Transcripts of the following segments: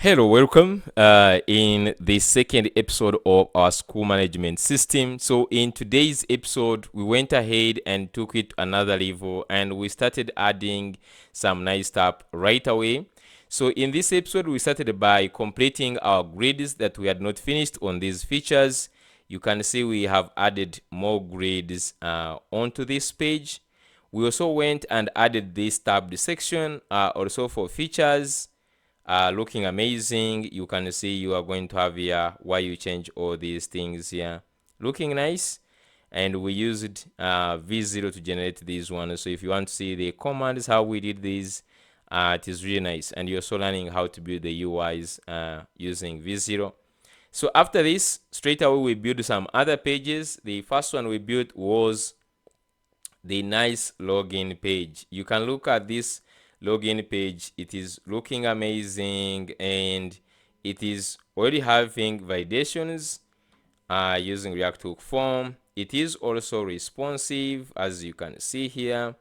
Hello, welcome in the second episode of our school management system. So in today's episode, we went ahead and took it another level and we started adding some nice stuff right away. So in this episode, we started by completing our grades that we had not finished on these features. You can see we have added more grades onto this page. We also went and added this tabbed section also for features. Looking amazing. You can see you are going to have here why you change all these things here, looking nice. And we used v0 to generate these ones. So if you want to see the commands how we did these, it is really nice. And you're also learning how to build the UIs using v0. So after this, straight away we build some other pages. The first one we built was the nice login page. You can look at this login page. It is looking amazing and it is already having validations using React Hook form. It is also responsive, as you can see here,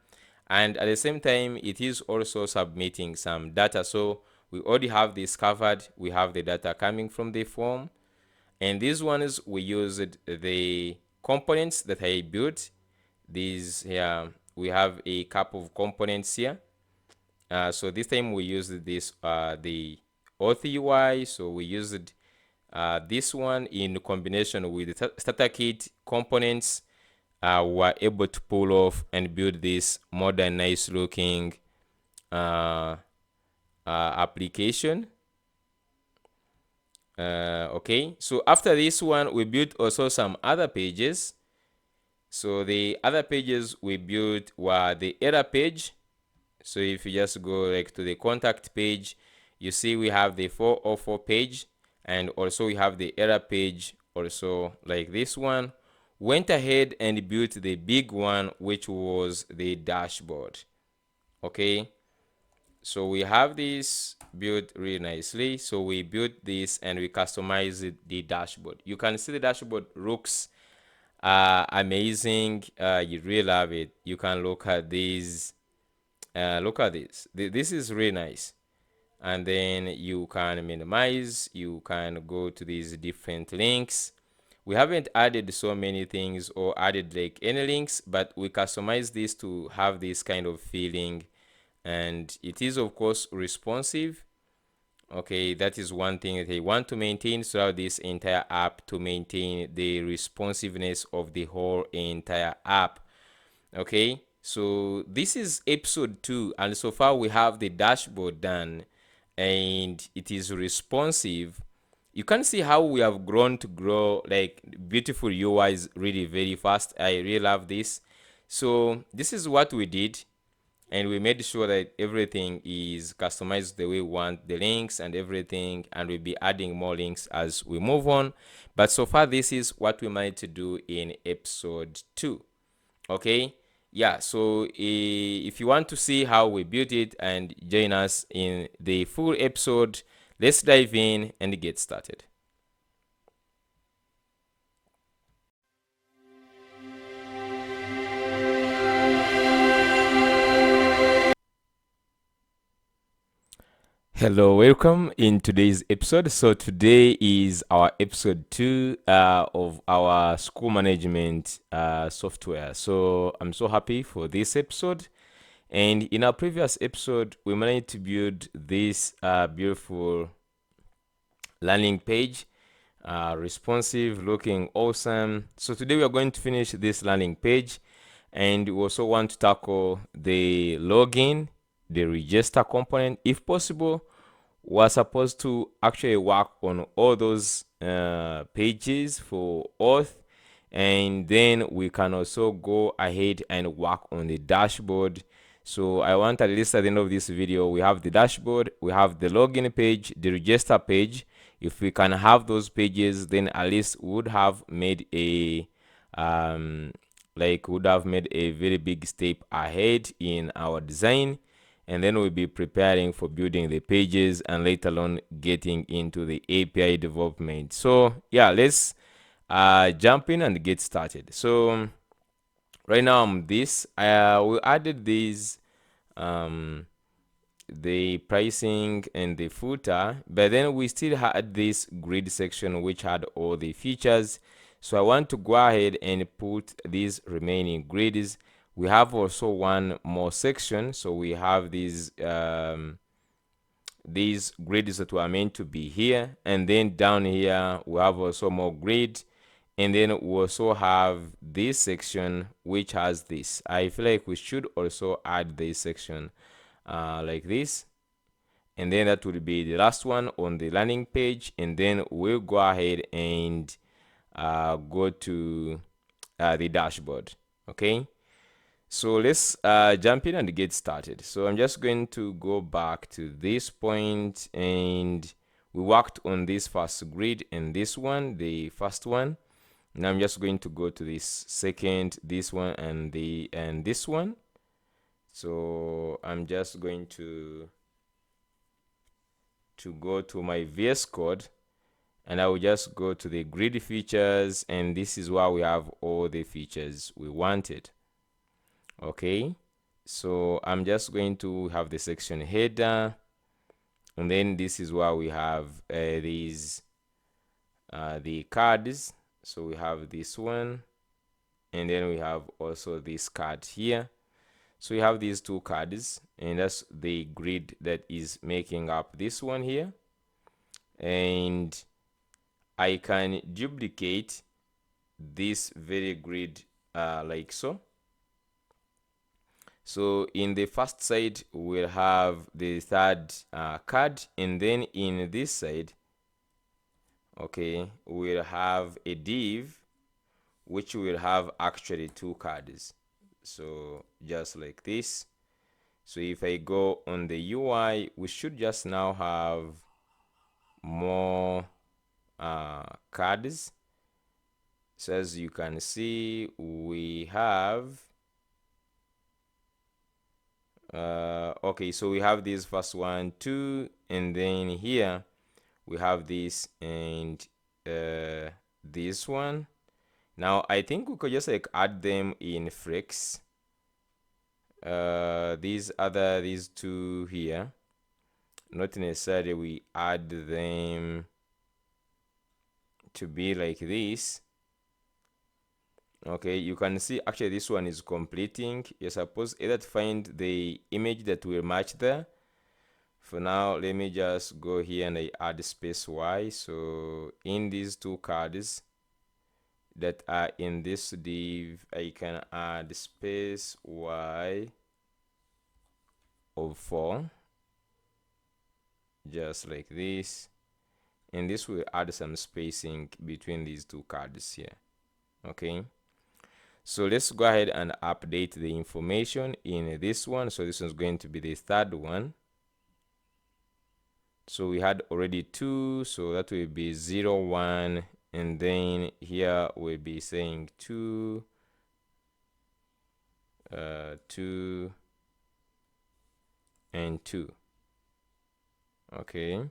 and at the same time it is also submitting some data. So we already have this covered. We have the data coming from the form, and these ones we used the components that I built. These here, we have a couple of components here. So this time we used this the auth UI. So we used this one in combination with the starter kit components. We're able to pull off and build this modern, nice looking application. Okay, so after this one, we built also some other pages. So the other pages we built were the error page. So if you just go like to the contact page, you see we have the 404 page, and also we have the error page also like this one. Went ahead and built the big one, which was the dashboard. Okay, so we have this built really nicely. So we built this and we customized the dashboard. You can see the dashboard looks amazing. You really love it. You can look at these. Look at this. This is really nice. And then you can minimize. You can go to these different links. We haven't added so many things or added like any links, but we customize this to have this kind of feeling. And it is of course responsive. Okay, that is one thing that I want to maintain throughout this entire app, to maintain the responsiveness of the whole entire app. Okay, so this is episode 2, and so far we have the dashboard done and it is responsive. You can see how we have grown to grow like beautiful UIs really very fast. I really love this. So this is what we did, and we made sure that everything is customized the way we want, the links and everything, and we'll be adding more links as we move on. But so far this is what we managed to do in episode 2. Okay, yeah, so if you want to see how we built it and join us in the full episode, let's dive in and get started. Hello, welcome in today's episode. So today is our episode 2 of our school management software. So I'm so happy for this episode. And in our previous episode, we managed to build this beautiful landing page, responsive, looking awesome. So today we are going to finish this landing page, and we also want to tackle the login, the register component. If possible, we're supposed to actually work on all those pages for auth, and then we can also go ahead and work on the dashboard. So I want at least at the end of this video, we have the dashboard, we have the login page, the register page. If we can have those pages, then at least would have made a very big step ahead in our design. And then we'll be preparing for building the pages and later on getting into the API development. So yeah, let's jump in and get started. So right now we added these the pricing and the footer, but then we still had this grid section which had all the features. So I want to go ahead and put these remaining grids. We have also one more section, so we have these grids that were meant to be here, and then down here we have also more grid, and then we also have this section which has this. I feel like we should also add this section like this, and then that would be the last one on the landing page, and then we'll go ahead and go to the dashboard. Okay, so let's jump in and get started. So I'm just going to go back to this point, and we worked on this first grid and this one, the first one. Now I'm just going to go to this second, this one, and this one. So I'm just going to go to my VS Code, and I will just go to the grid features, and this is where we have all the features we wanted. Okay, so I'm just going to have the section header, and then this is where we have these the cards. So we have this one, and then we have also this card here. So we have these two cards, and that's the grid that is making up this one here. And I can duplicate this very grid like so. So in the first side, we'll have the third card, and then in this side, okay, we'll have a div which will have actually two cards. So just like this. So if I go on the UI, we should just now have more cards. So as you can see, we have okay, so we have this first one, two, and then here we have this and this one. Now I think we could just like add them in Flex. These two here, not necessarily we add them to be like this. Okay, you can see actually this one is completing. You're supposed either to find the image that will match there. For now, let me just go here and I add space Y. So in these two cards that are in this div, I can add space Y of 4, just like this, and this will add some spacing between these two cards here. Okay, so let's go ahead and update the information in this one. So this is going to be the third one. So we had already 2, so that will be 0, 1, and then here we'll be saying 2, 2, and 2. Okay,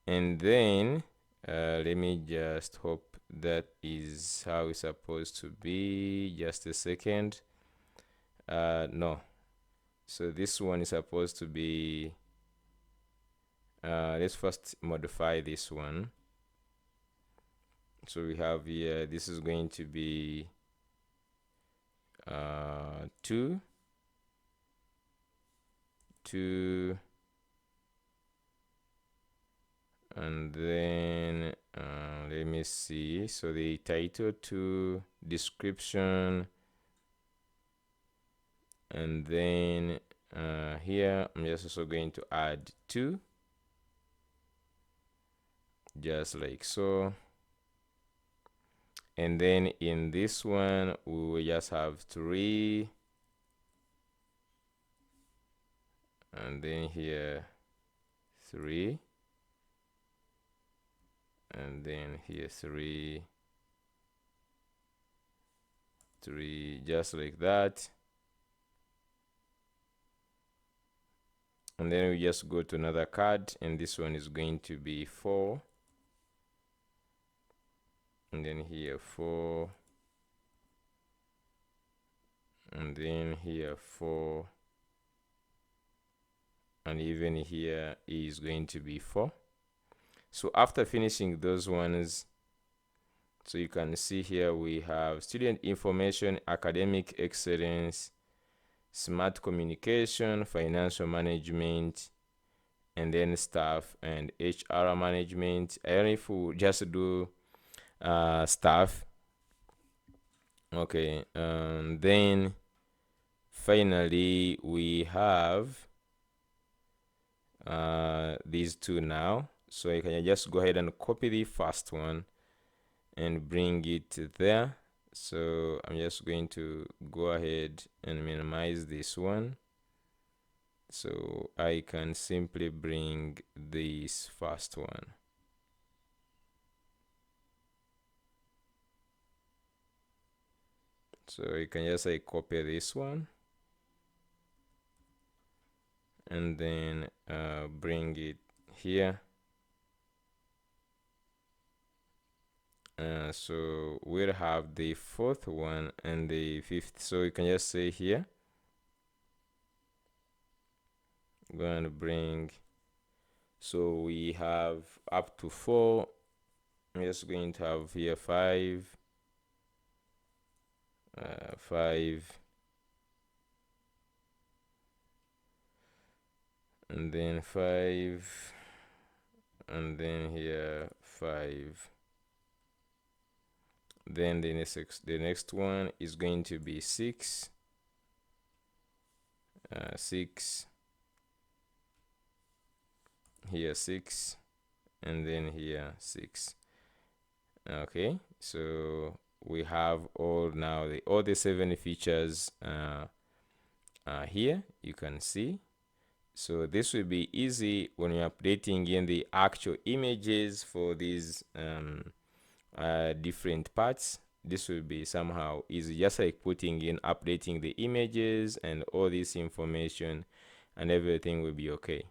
and then let me just hope that is how it's supposed to be. Just a second. No, so this one is supposed to be let's first modify this one. So we have here, this is going to be 2, 2, and then let me see. So the title, 2, description, and then here I'm just also going to add 2, just like so. And then in this one we will just have 3, and then here 3, and then here 3, 3, just like that. And then we just go to another card, and this one is going to be 4, and then here 4, and then here 4, and even here is going to be 4. So after finishing those ones, so you can see here we have student information, academic excellence, smart communication, financial management, and then staff and HR management. I don't know if we just do staff. Okay, then finally we have these two now. So you can just go ahead and copy the first one and bring it there. So I'm just going to go ahead and minimize this one, so I can simply bring this first one. So you can just copy this one and then bring it here. So we'll have the fourth one and the fifth. So you can just say here, going to bring, so we have up to 4. I'm just going to have here 5, 5, and then 5, and then here 5. Then the next one is going to be 6, 6, here 6, and then here 6. Okay, so we have all the 7 features here, you can see. So this will be easy when you're updating in the actual images for these different parts. This will be somehow easy, just like putting in, updating the images and all this information, and everything will be okay.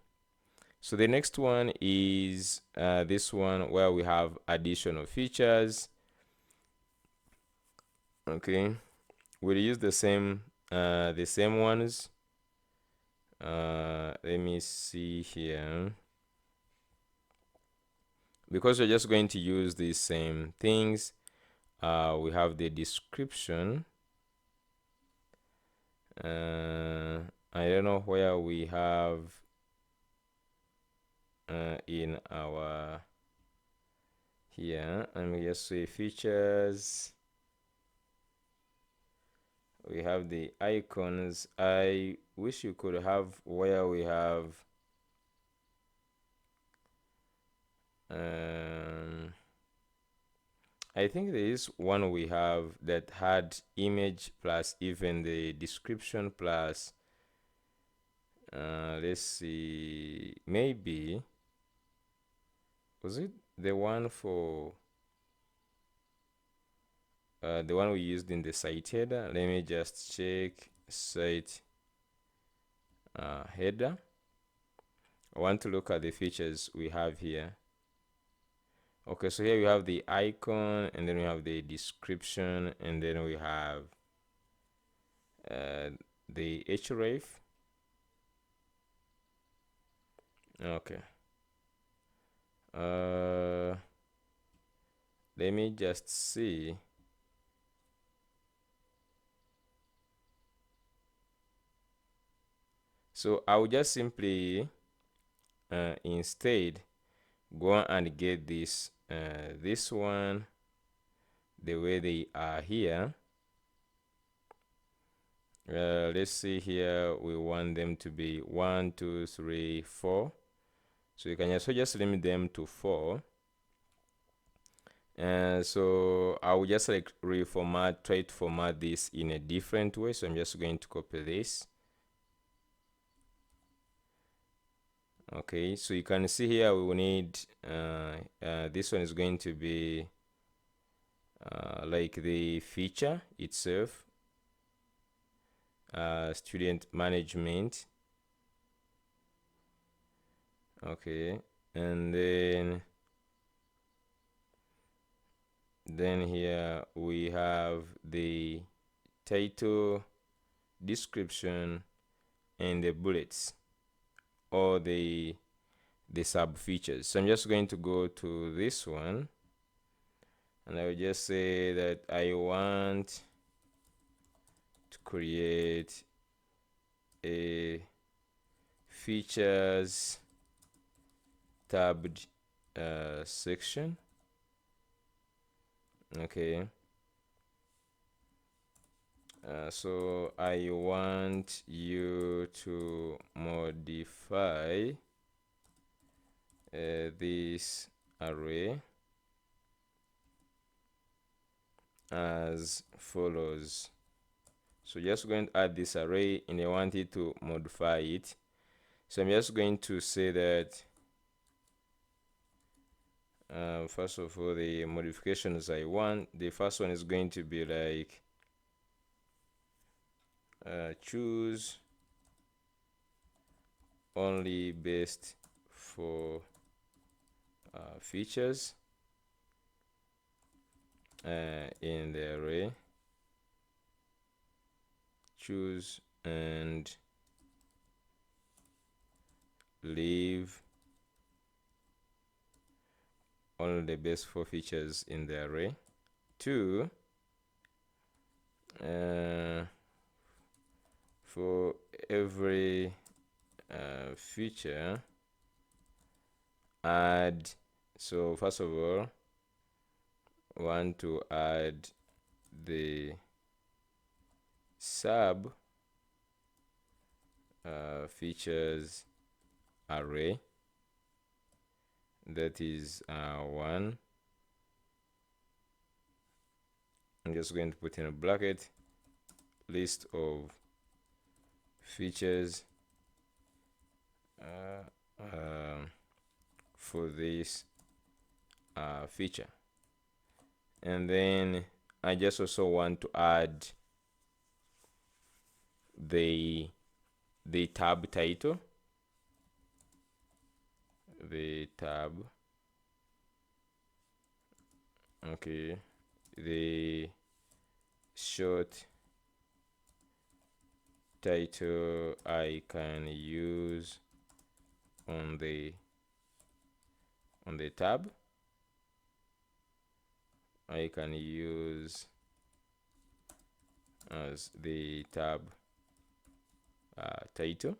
So the next one is this one, where we have additional features. Okay, we'll use the same ones. Let me see here. Because we're just going to use these same things, we have the description. I don't know where we have in our here. Let me just say features. We have the icons. I wish you could have where we have I think there is one we have that had image plus even the description plus let's see, maybe was it the one for the one we used in the site header? Let me just check site header. I want to look at the features we have here. Okay, so here we have the icon, and then we have the description, and then we have the href. Okay. Let me just see. So I will just simply instead go and get this one the way they are here. Let's see here, we want them to be 1, 2, 3, 4. So you can just limit them to 4. And so I will just try to format this in a different way. So I'm just going to copy this. Okay, so you can see here we will need this one is going to be like the feature itself, student management. Okay, and then here we have the title, description, and the bullets. all the sub features. So I'm just going to go to this one, and I will just say that I want to create a features tabbed section. Okay. So I want you to modify this array as follows. So just going to add this array, and I want it to modify it. So I'm just going to say that first of all, the modifications I want, the first one is going to be like choose only best for features in the array. Choose and leave only the best for features in the array. 2, for every feature, add. So first of all, want to add the sub features array, that is 1. I'm just going to put in a bracket list of features for this feature, and then I just also want to add the tab title, the tab, okay, the short title I can use on the tab. I can use as the tab title.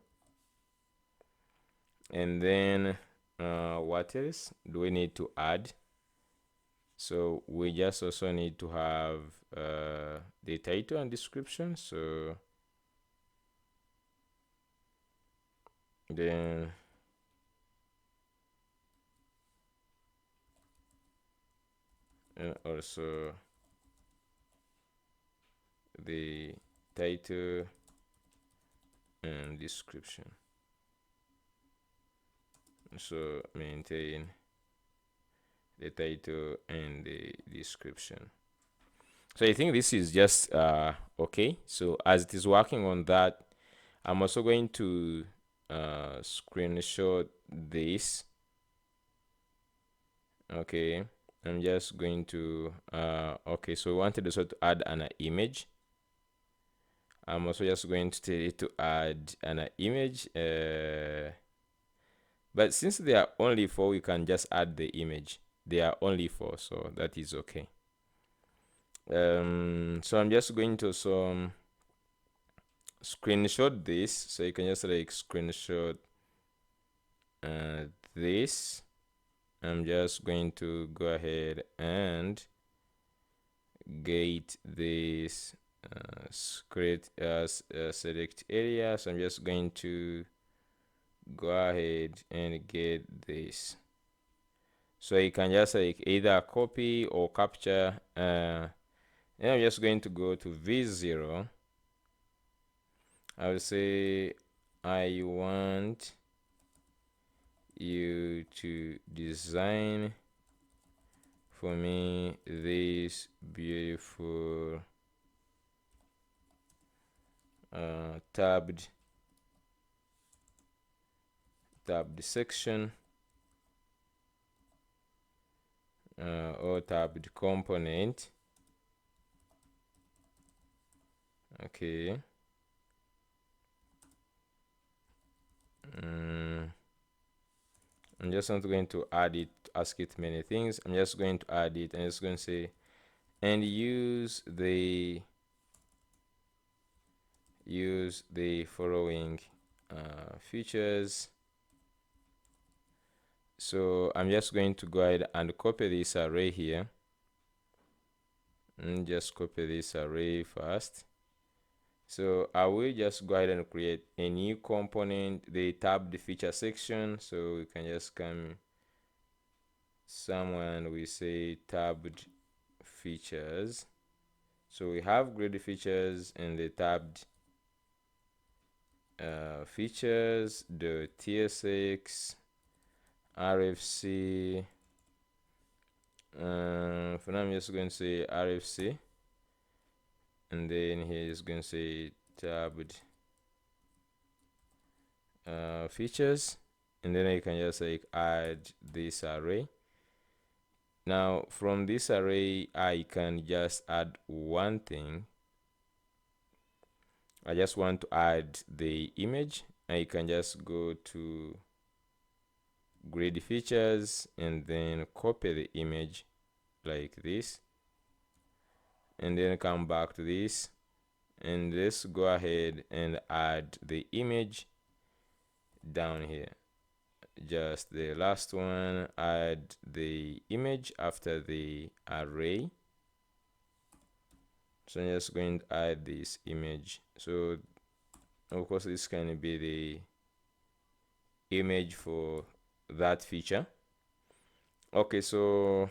And then what else do we need to add? So we just also need to have the title and description. So then and also the title and description. So maintain the title and the description. So I think this is just okay. So as it is working on that, I'm also going to screenshot this. Okay, I'm just going to okay, so we wanted also to add an image. I'm also just going to tell it to add an image, but since there are only 4, we can just add the image. There are only 4, so that is okay. So I'm just going to screenshot this, so you can just like screenshot this. I'm just going to go ahead and get this create select area. So I'm just going to go ahead and get this, so you can just like either copy or capture. And I'm just going to go to v0. I will say I want you to design for me this beautiful tabbed section or tabbed component. Okay. I'm just not going to add it, ask it many things. I'm just going to add it, and it's going to say, and use the following features. So I'm just going to go ahead and copy this array here, and just copy this array first. So I will just go ahead and create a new component, the tabbed feature section. So we can just come somewhere and we say tabbed features. So we have grid features and the tabbed features, the TSX, RFC. For now, I'm just going to say RFC, and then here is going to say tabbed features, and then I can just like add this array. Now from this array, I can just add one thing. I just want to add the image. I can just go to grid features and then copy the image like this, and then come back to this, and let's go ahead and add the image down here. Just the last one, add the image after the array. So I'm just going to add this image. So of course this can be the image for that feature. Okay, so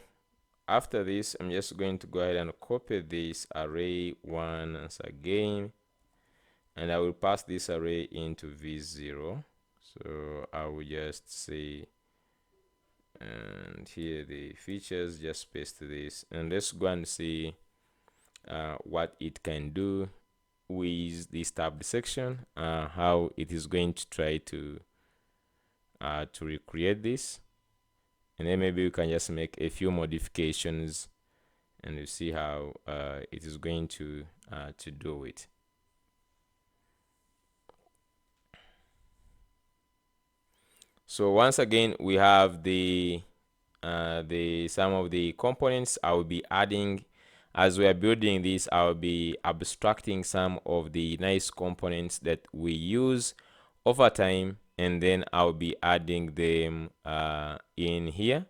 after this, I'm just going to go ahead and copy this array once again, and I will pass this array into v0. So I will just say, and here the features, just paste this, and let's go and see what it can do with this tabbed section, how it is going to try to recreate this, and then maybe we can just make a few modifications and you see how it is going to do it. So once again, we have the some of the components I will be adding as we are building this. I'll be abstracting some of the nice components that we use over time, and then I'll be adding them in here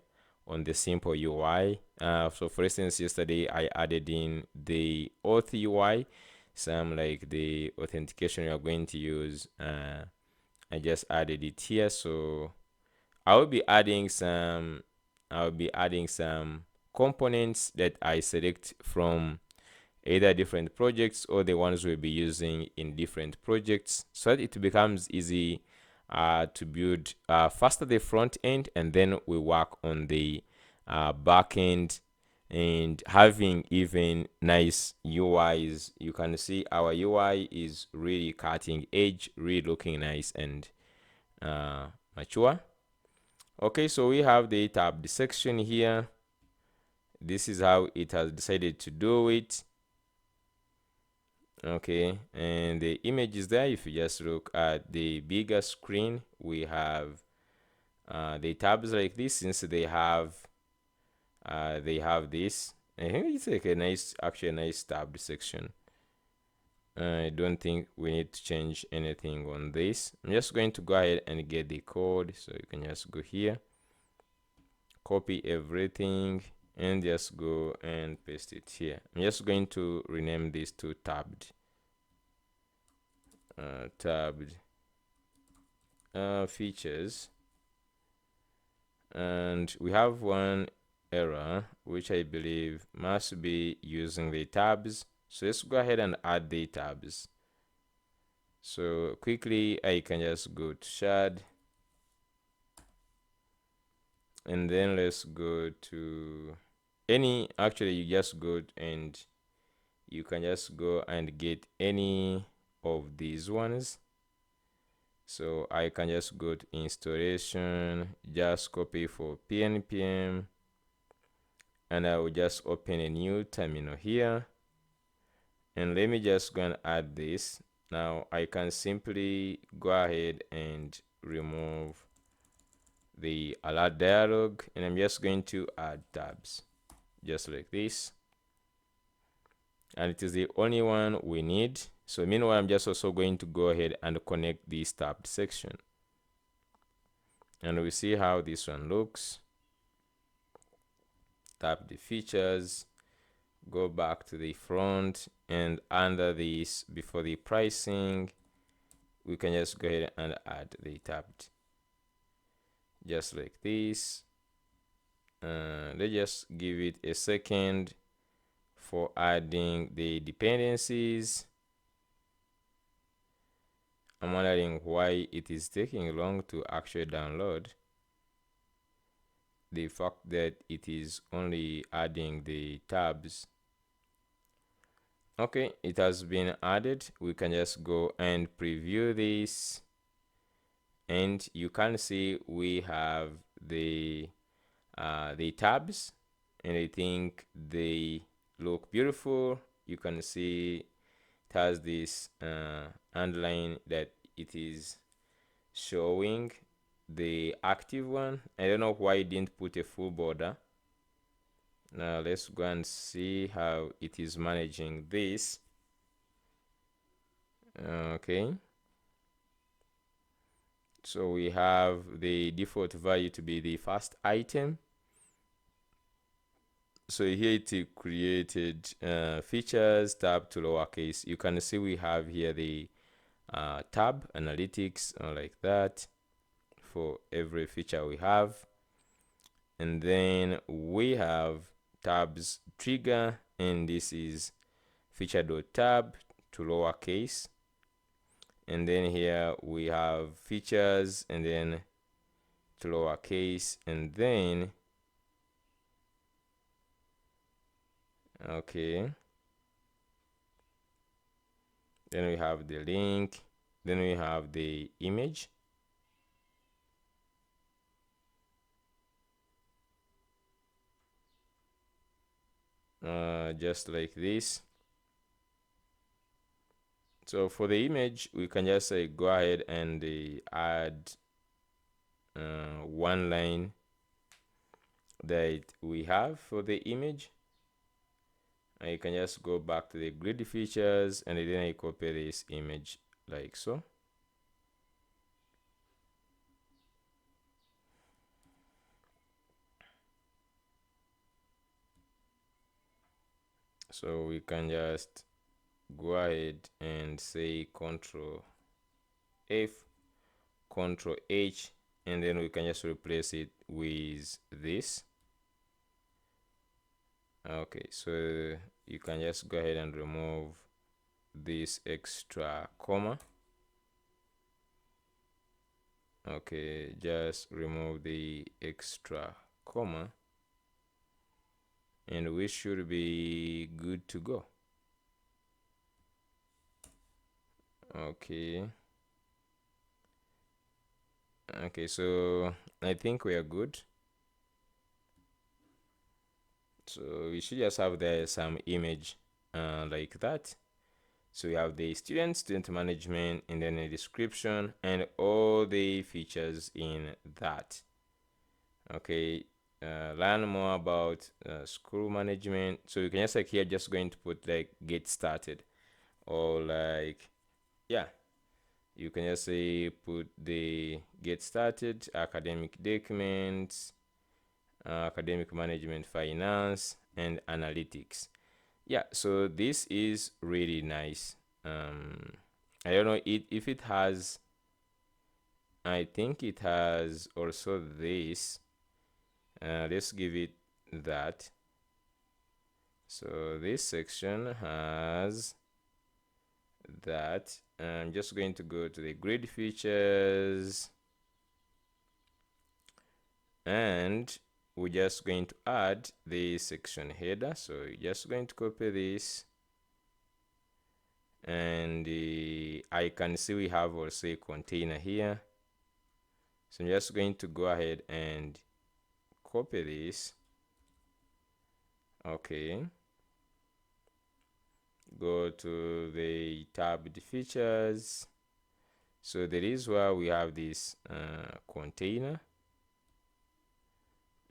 on the simple UI. So for instance, yesterday I added in the auth UI, some like the authentication we are going to use. I just added it here. So I will be adding some components that I select from either different projects or the ones we'll be using in different projects, so that it becomes easy to build faster the front end, and then we work on the back end and having even nice UIs. You can see our UI is really cutting edge, really looking nice and mature. Okay, so we have the tabbed section here. This is how it has decided to do it. Okay, and the image is there. If you just look at the bigger screen, we have the tabs like this. Since they have this, I think it's like a nice, actually a nice tabbed section. I don't think we need to change anything on this. I'm just going to go ahead and get the code, so you can just go here, copy everything, and just go and paste it here. I'm just going to rename this to tabbed features. And we have one error which I believe must be using the tabs. So let's go ahead and add the tabs. So quickly I can just go to shard, and then let's go to any, actually you just go and you can just go and get any of these ones. So I can just go to installation, just copy for pnpm, and I will just open a new terminal here, and let me just go and add this. Now I can simply go ahead and remove the alert dialog, and I'm just going to add tabs just like this, and it is the only one we need. So meanwhile, I'm just also going to go ahead and connect this tabbed section, and we see how this one looks. Tap the features, go back to the front, and under this, before the pricing, we can just go ahead and add the tabbed just like this. Let's just give it a second for adding the dependencies. I'm wondering why it is taking long to actually download. The fact that it is only adding the tabs. Okay, it has been added. We can just go and preview this, and you can see we have the tabs, and I think they look beautiful. You can see it has this underline that it is showing the active one. I don't know why it didn't put a full border. Now let's go and see how it is managing this. Okay, so we have the default value to be the first item. So here it created features tab to lowercase. You can see we have here the tab analytics like that for every feature we have, and then we have tabs trigger, and this is feature.tab to lowercase, and then here we have features and then to lowercase, and then okay, then we have the link, then we have the image, just like this. So for the image, we can just go ahead and add one line that we have for the image. And you can just go back to the grid features, and then I copy this image like so. So we can just go ahead and say Control F, Control H, and then we can just replace it with this. Okay, so you can just go ahead and remove this extra comma. Okay, just remove the extra comma, and we should be good to go. Okay, so I think we are good. So we should just have there some image like that. So we have the student management, and then a description and all the features in that. Okay, learn more about school management. So you can just like here, just going to put like get started, or like, yeah, you can just say put the get started, academic documents, academic management, finance, and analytics. Yeah, so this is really nice. I don't know if it has, I think it has also this. Let's give it that. So this section has that. I'm just going to go to the grid features, and we're just going to add the section header. So you're just going to copy this, and I can see we have also a container here. So I'm just going to go ahead and copy this. Okay, go to the tabbed features. So that is where we have this container.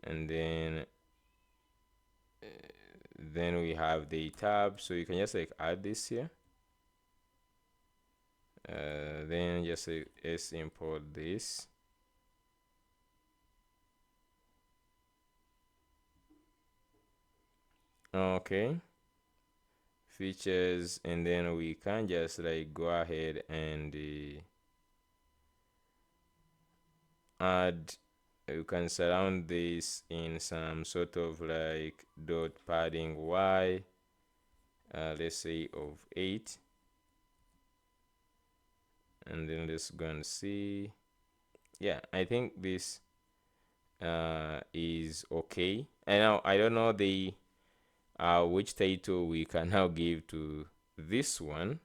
and then we have the tab, so you can just like add this here. Then just let's import this. Okay, features, and then we can just like go ahead and add, you can surround this in some sort of like dot padding y, let's say of 8, and then let's go and see. Yeah, I think this is okay. And now I don't know the which title we can now give to this one,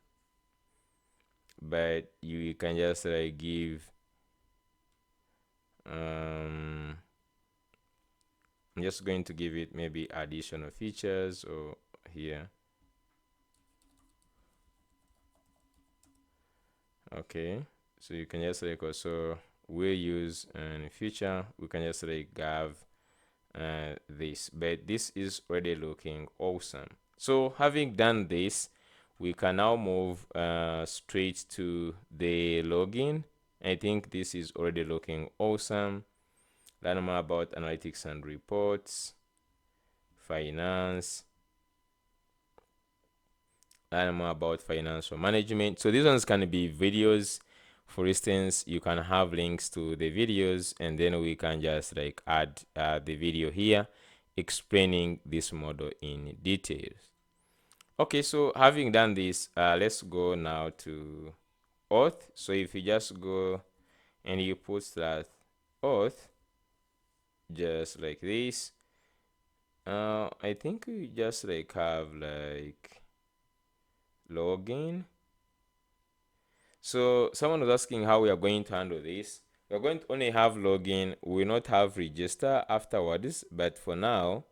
but you can just like give I'm just going to give it maybe additional features, or here. Okay, so you can just like also we'll use in future, we can just like have this, but this is already looking awesome. So having done this, we can now move straight to the login. I think this is already looking awesome. Learn more about analytics and reports, finance, learn more about financial management. So these ones can be videos. For instance, you can have links to the videos, and then we can just like add the video here explaining this model in details. Okay, so having done this, let's go now to auth. So if you just go and you put that auth just like this, I think we just like have like login. So someone was asking how we are going to handle this. We're going to only have login, we will not have register afterwards, but for now,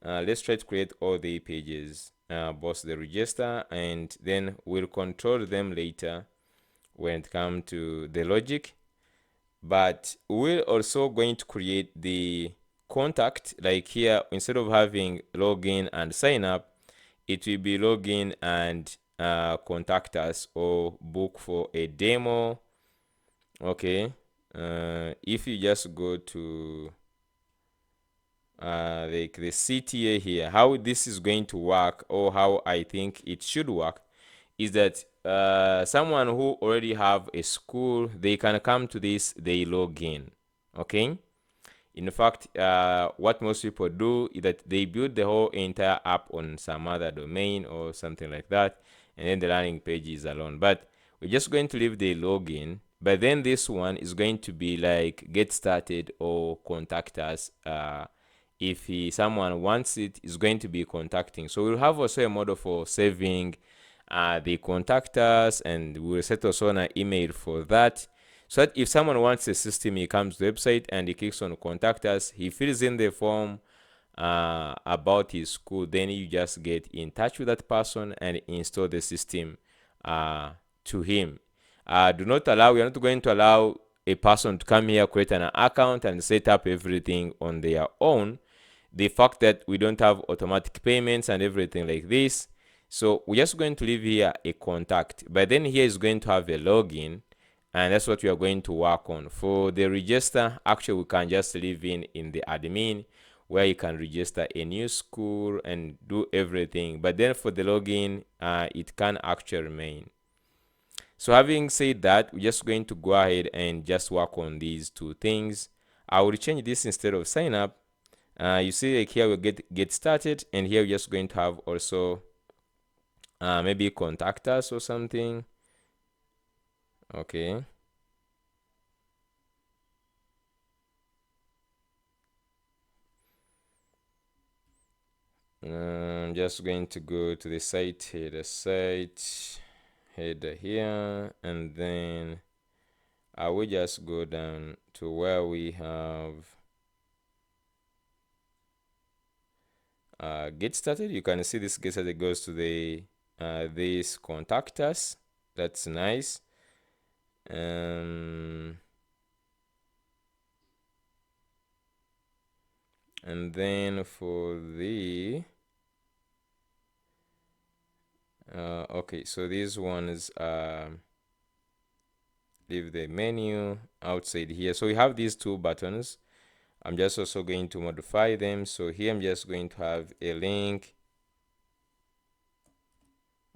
let's try to create all the pages, both the register, and then we'll control them later when it comes to the logic. But we're also going to create the contact, like here, instead of having login and sign up, it will be login and contact us or book for a demo. Okay, if you just go to like the CTA here, how this is going to work, or how I think it should work, is that someone who already have a school, they can come to this, they log in. Okay, in fact, what most people do is that they build the whole entire app on some other domain or something like that, and then the landing page is alone. But we're just going to leave the login, but then this one is going to be like get started or contact us. If someone wants it, is going to be contacting. So we'll have also a model for saving the contact us, and we'll set also an email for that. So that if someone wants a system, he comes to the website and he clicks on contact us, he fills in the form about his school, then you just get in touch with that person and install the system to him. Do not allow, we are not going to allow a person to come here, create an account and set up everything on their own. The fact that we don't have automatic payments and everything like this, so we're just going to leave here a contact, but then here is going to have a login, and that's what we are going to work on. For the register, actually we can just leave in the admin, where you can register a new school and do everything, but then for the login, it can actually remain. So having said that, we're just going to go ahead and just work on these two things. I will change this, instead of sign up, you see like here we'll get started, and here we're just going to have also maybe contact us or something. Okay, I'm just going to go to the site header here, and then I will just go down to where we have get started. You can see this get started goes to the this contact us. That's nice. And then for the okay, so these ones leave the menu outside here. So we have these two buttons. I'm just also going to modify them. So here I'm just going to have a link,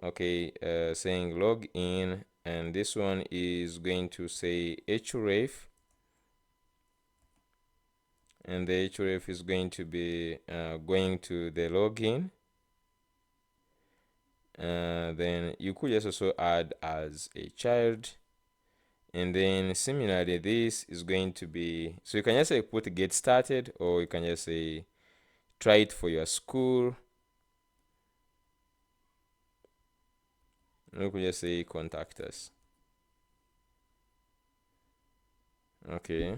okay, saying log in, and this one is going to say href, and the href is going to be going to the login. Then you could just also add as a child, and then similarly this is going to be, so you can just say put get started, or you can just say try it for your school. You could just say contact us. Okay,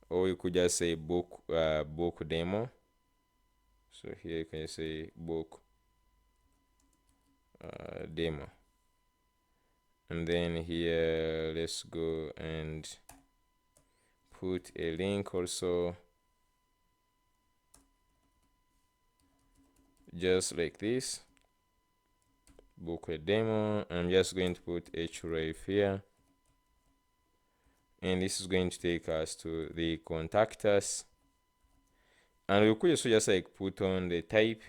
or you could just say book demo. So here you can say book demo, and then here let's go and put a link also, just like this, book a demo. I'm just going to put href here, and this is going to take us to the contact us, and we could also just like put on the type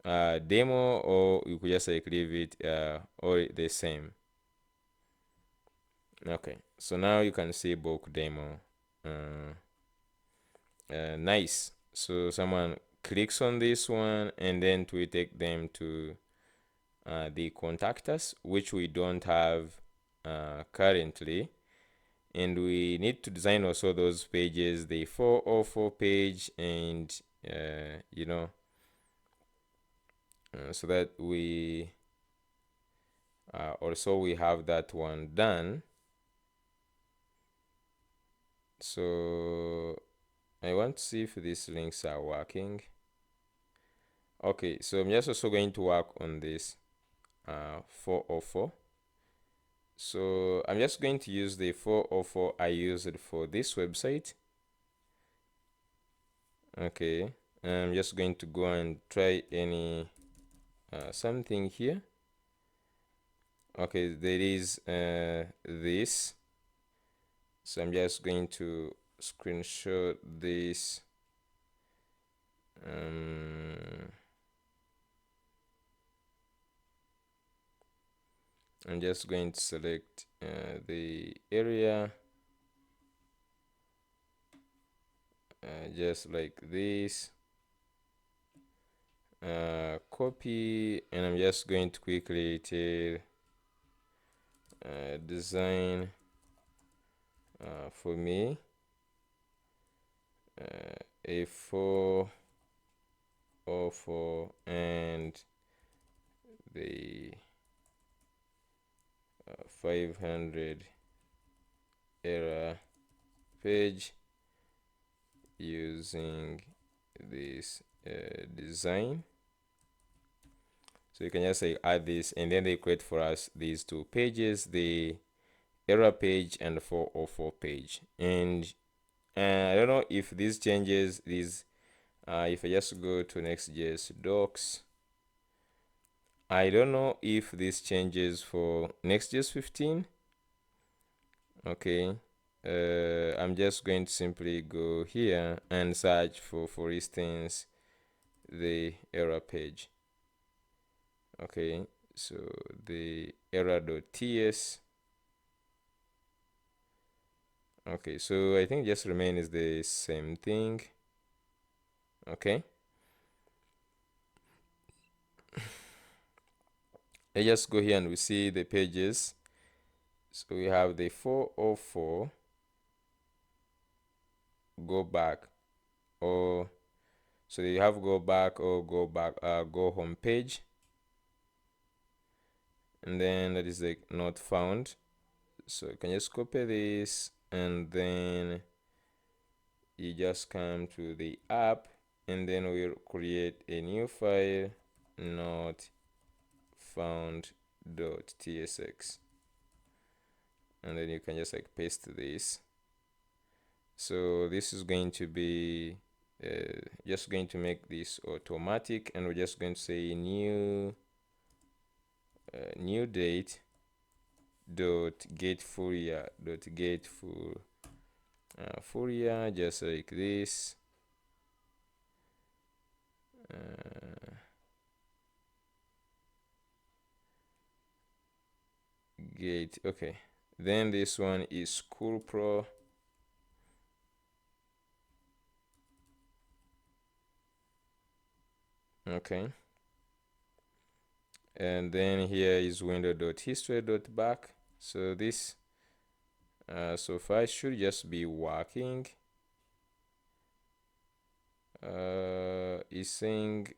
demo, or you could just like leave it all the same. Okay, so now you can see book demo. Nice. So someone clicks on this one, and then it will take them to the contact us, which we don't have currently. And we need to design also those pages, the 404 page, and so that we also we have that one done. So I want to see if these links are working. Okay, so I'm just also going to work on this 404. So I'm just going to use the 404 I used for this website. Okay, I'm just going to go and try any something here. Okay, there is this. So I'm just going to screenshot this. I'm just going to select the area, just like this, copy, and I'm just going to quickly tell design for me a 404 and the 500 error page using this design. So you can just say add this, and then they create for us these two pages, the error page and the 404 page. And I don't know if this changes this. If I just go to Next.js docs, I don't know if this changes for Next.js 15. Okay, I'm just going to simply go here and search for instance, the error page. Okay, so the error.ts. Okay, so I think just remains the same thing. Okay, I just go here and we see the pages. So we have the 404, go back, or so you have go back or go back, go home page, and then that is like not found. So you can just copy this, and then you just come to the app, and then we'll create a new file, not found.tsx, and then you can just like paste this. So this is going to be just going to make this automatic, and we're just going to say new date dot get Fourier dot get for Fourier, just like this. Gate. Okay, then this one is School Pro. Okay, and then here is window.history.back. So this so far should just be working. Is saying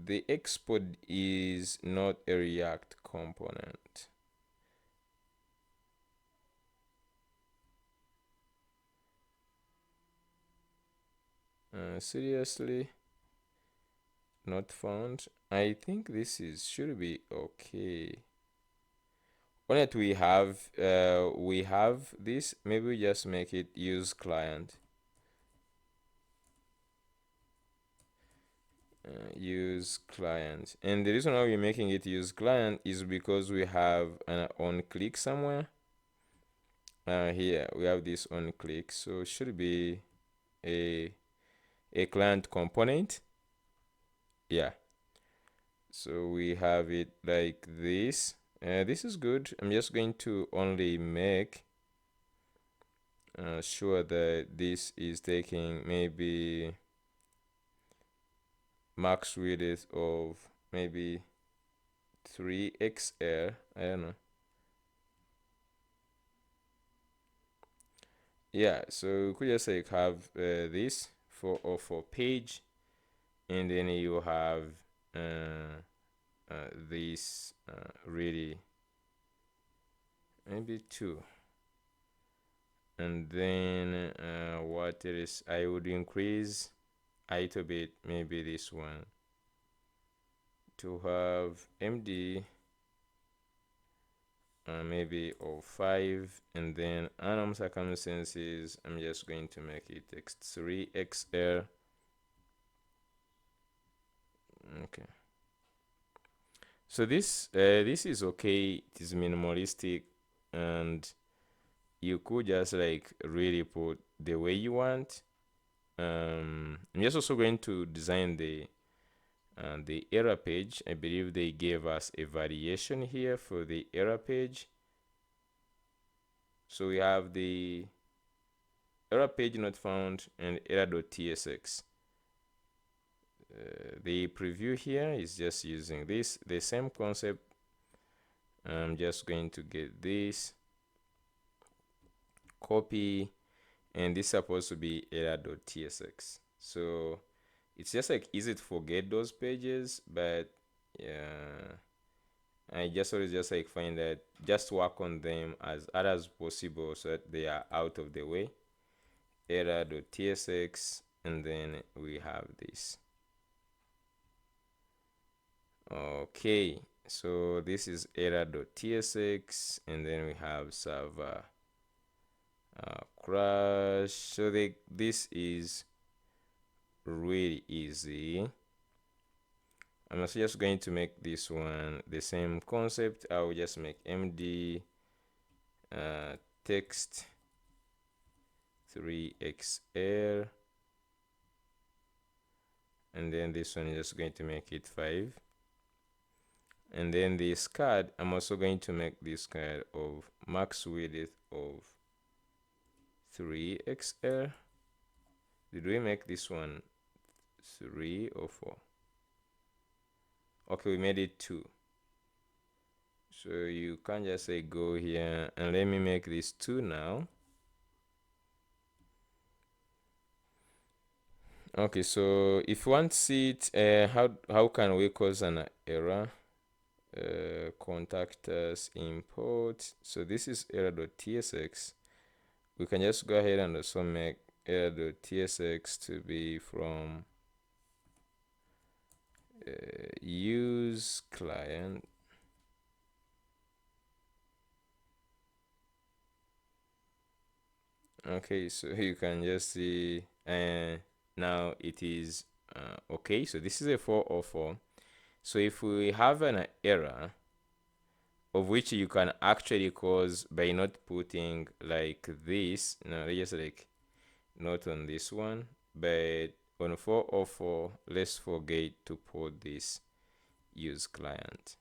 the export is not a React component. Seriously, not found. I think this is should be okay. On it we have this. Maybe we just make it use client. Use client, and the reason why we're making it use client is because we have an on click somewhere. Here we have this on click, so it should be a client component. Yeah, so we have it like this. This is good. I'm just going to only make sure that this is taking maybe max width of maybe 3xl. I don't know. Yeah, so we could just like have this for page, and then you have this really maybe 2, and then what else? I would increase a little bit, maybe this one, to have MD maybe of 5, and then unknown circumstances I'm just going to make it x3xl. Okay, so this is okay. It is minimalistic, and you could just like really put the way you want. I'm just also going to design the error page. I believe they gave us a variation here for the error page. So we have the error page not found and error.tsx. The preview here is just using the same concept. I'm just going to get this, copy, and this is supposed to be error.tsx. So it's just like easy to forget those pages, but yeah, I just always just like find that just work on them as hard as possible so that they are out of the way. Error.tsx, and then we have this. Okay, so this is error.tsx, and then we have server crash. So this is really easy. I'm also just going to make this one the same concept. I will just make md text 3xl, and then this one is just going to make it 5. And then this card, I'm also going to make this card of max width of 3xl. Did we make this one 3 or 4? Okay, we made it 2. So you can't just say go here, and let me make this 2 now. Okay, so if you want to see it, how can we cause an error? Contact us import. So this is error.tsx. We can just go ahead and also make error.tsx to be from use client. Okay, so you can just see, and now it is okay. So this is a 404. So if we have an error, of which you can actually cause by not putting like this, no, just like not on this one, but on 404, let's forget to put this use client.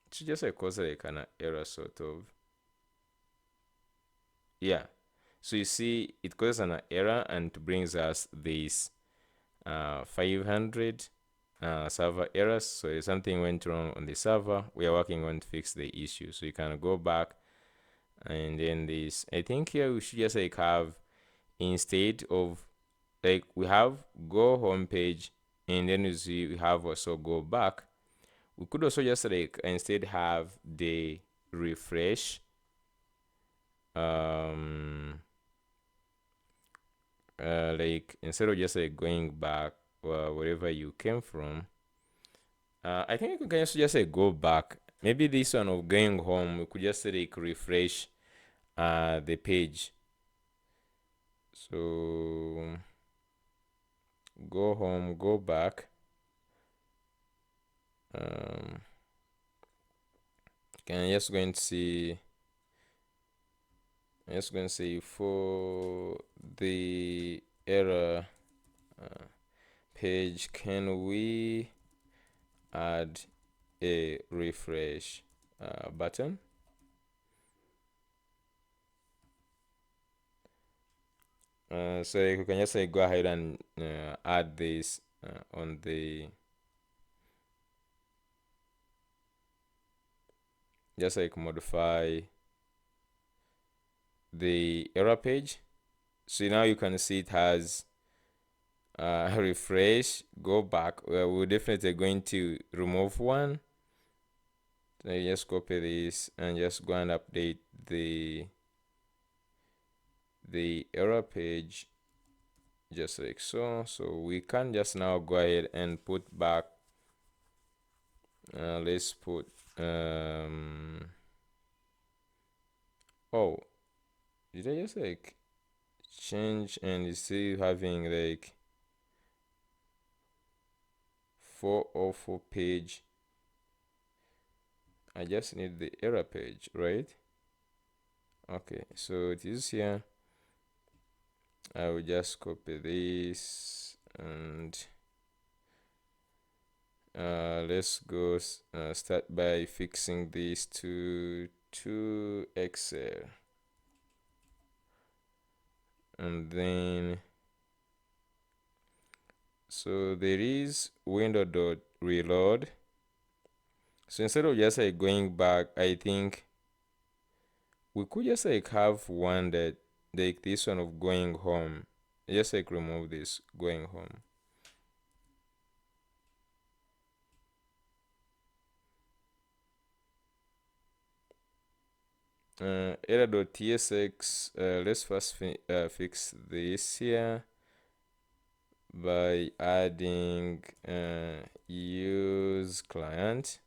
It's just like cause like an error sort of. Yeah. So you see, it causes an error and it brings us this 500 server errors. So if something went wrong on the server, we are working on to fix the issue. So you can go back and then this. I think here we should just like have, instead of like we have go home page, and then you see we have also go back. We could also just like instead have the refresh like instead of just like going back wherever you came from. I think we can just say go back. Maybe this one of going home, we could just like refresh the page. So go home, go back. Can just going to see. I'm just going to say for the error page, can we add a refresh button? So you can just go ahead and add this on the, just like modify the error page. So now you can see it has refresh, go back. We're definitely going to remove one. So you just copy this and just go and update the error page just like so. So we can just now go ahead and put back, let's put oh, did I just like change and you see having like 404 page? I just need the error page, right? Okay, so it is here. I will just copy this and let's go start by fixing this to Excel, and then so there is window.reload. So instead of just like going back, I think we could just like have one that like this one of going home. Just like remove this going home. Error.tsx, let's first fix this here by adding use client.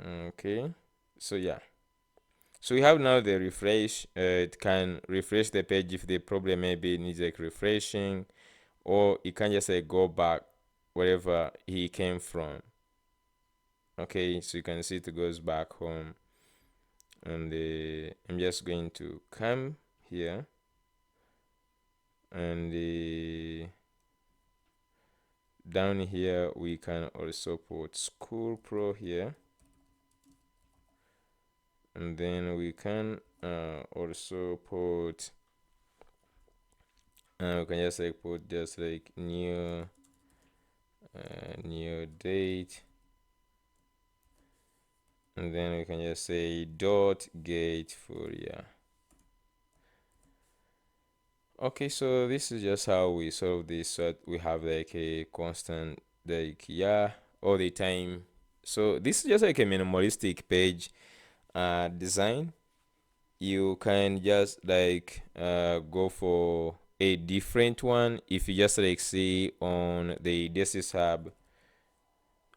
Okay, so yeah, so we have now the refresh. It can refresh the page if the problem maybe needs like refreshing, or it can just like go back wherever he came from. Okay, so you can see it goes back home, and I'm just going to come here, and down here we can also put school pro here, and then we can also put we can just like put just like new date, and then we can just say dot get for yeah. Okay, so this is just how we solve this. So we have like a constant like yeah all the time. So this is just like a minimalistic page design. You can just like go for a different one if you just like see on the DSS hub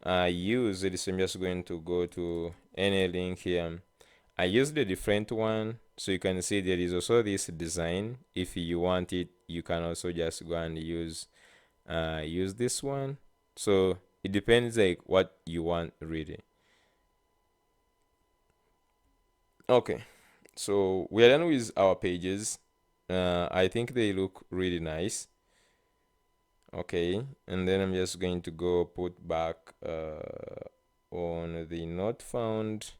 use it. So I'm just going to go to any link here. I used a different one, so you can see there is also this design. If you want it, you can also just go and use this one. So it depends like what you want really. Okay, so we are done with our pages. I think they look really nice. Okay, and then I'm just going to go put back on the not found.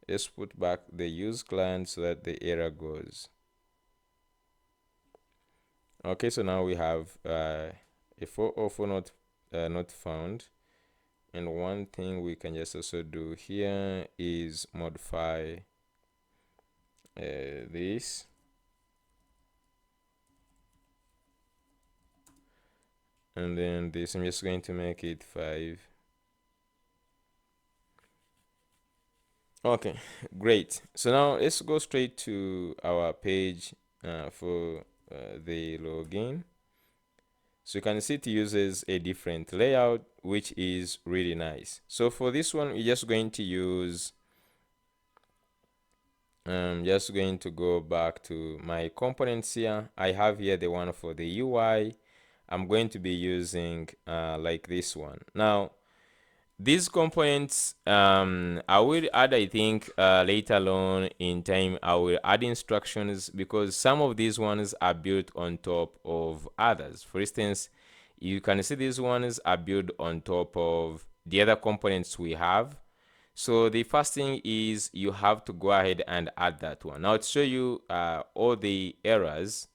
Let's put back the use client so that the error goes. Okay, so now we have a 404 not found. And one thing we can just also do here is modify this. And then this, I'm just going to make it 5. Okay, great. So now let's go straight to our page for the login. So you can see it uses a different layout, which is really nice. So for this one, we're just going to use, just going to go back to my components here. I have here the one for the UI. I'm going to be using like this one. Now, these components, I will add, I think, later on in time, I will add instructions because some of these ones are built on top of others. For instance, you can see these ones are built on top of the other components we have. So the first thing is you have to go ahead and add that one. Now to show you all the errors,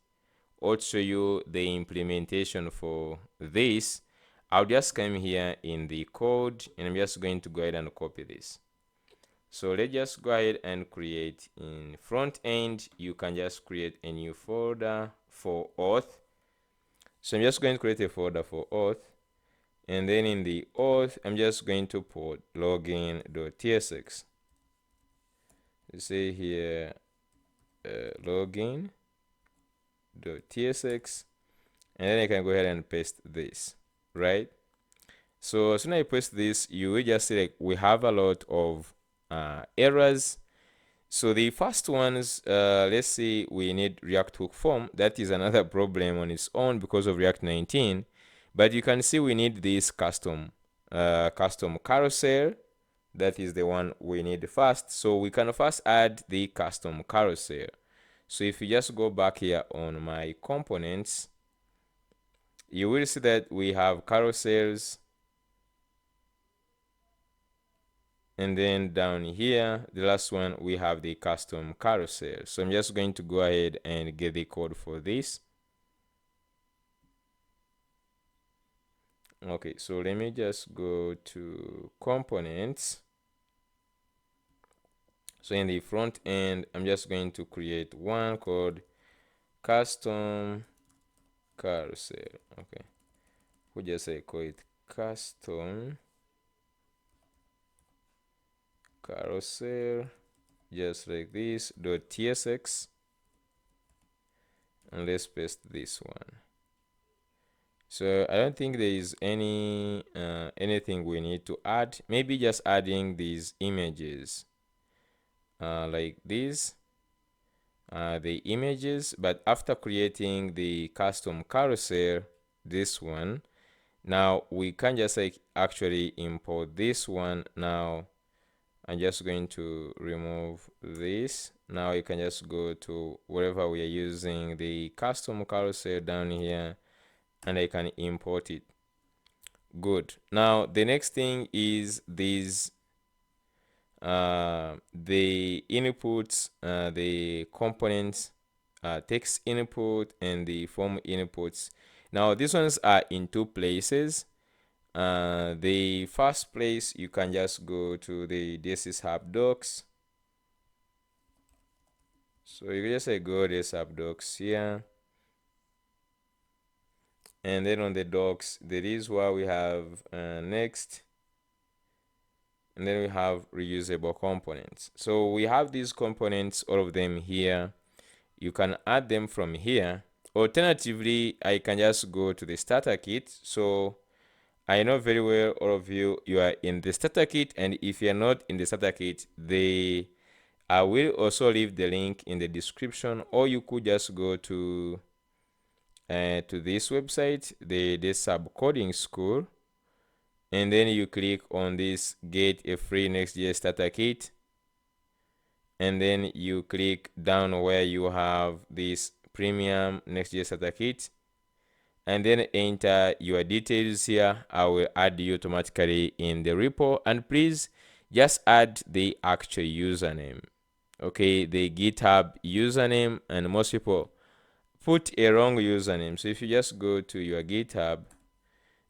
or to show you the implementation for this, I'll just come here in the code and I'm just going to go ahead and copy this. So let's just go ahead and create in front end. You can just create a new folder for auth. So I'm just going to create a folder for auth. And then in the auth, I'm just going to put login.tsx. You see here login.tsx. And then I can go ahead and paste this, right? So as soon as I paste this, you will just see like we have a lot of errors. So the first ones, let's say we need React Hook Form. That is another problem on its own because of React 19. But you can see we need this custom carousel. That is the one we need first. So we can first add the custom carousel. So if you just go back here on my components, you will see that we have carousels. And then down here, the last one, we have the custom carousel. So I'm just going to go ahead and get the code for this. Okay, so let me just go to components. So in the front end, I'm just going to create one called custom carousel. Okay, we'll just say call it custom carousel, just like this, .tsx, and let's paste this one. So I don't think there is anything we need to add. Maybe just adding these images like these, the images. But after creating the custom carousel, this one, now we can just like actually import this one. Now I'm just going to remove this. Now you can just go to wherever we are using the custom carousel down here, and I can import it. Good. Now the next thing is these the inputs, the components, text input and the form inputs. Now these ones are in two places. The first place, you can just go to the DSS Hub docs. So you can just say go DSS Hub docs here. And then on the docs, there is where we have next. And then we have reusable components. So we have these components, all of them here. You can add them from here. Alternatively, I can just go to the starter kit. So I know very well all of you are in the starter kit, and if you're not in the starter kit, I will also leave the link in the description, or you could just go to this website, the subcoding school, and then you click on this get a free Next.js starter kit, and then you click down where you have this premium Next.js starter kit, and then enter your details here. I will add you automatically in the repo, and please just add the actual username, okay, the GitHub username. And most people put a wrong username, so if you just go to your GitHub,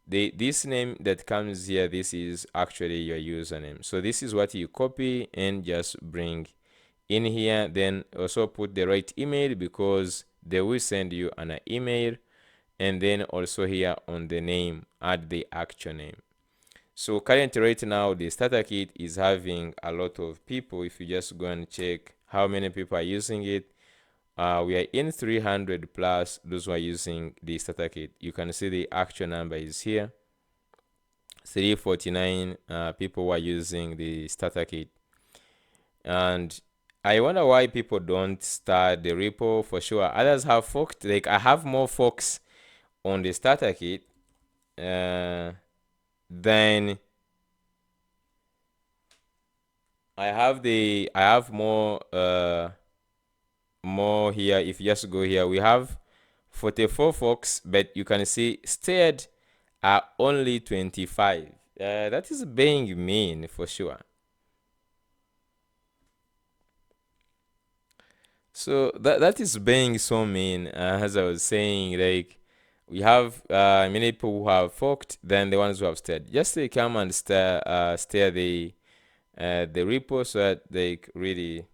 this name that comes here, this is actually your username. So this is what you copy and just bring in here. Then also put the right email, because they will send you an email. And then also here on the name, add the actual name. So currently right now, the starter kit is having a lot of people. If you just go and check how many people are using it, we are in 300 plus those who are using the starter kit. You can see the actual number is here, 349 people who are using the starter kit. And I wonder why people don't start the repo. For sure others have forked. Like, I have more forks on the starter kit then I have more here. If you just go here, we have 44 forks, but you can see steered are only 25. That is being mean for sure. So that is being so mean. As I was saying, like, we have many people who have forked than the ones who have steered. Just they come and steer the repo, so that they really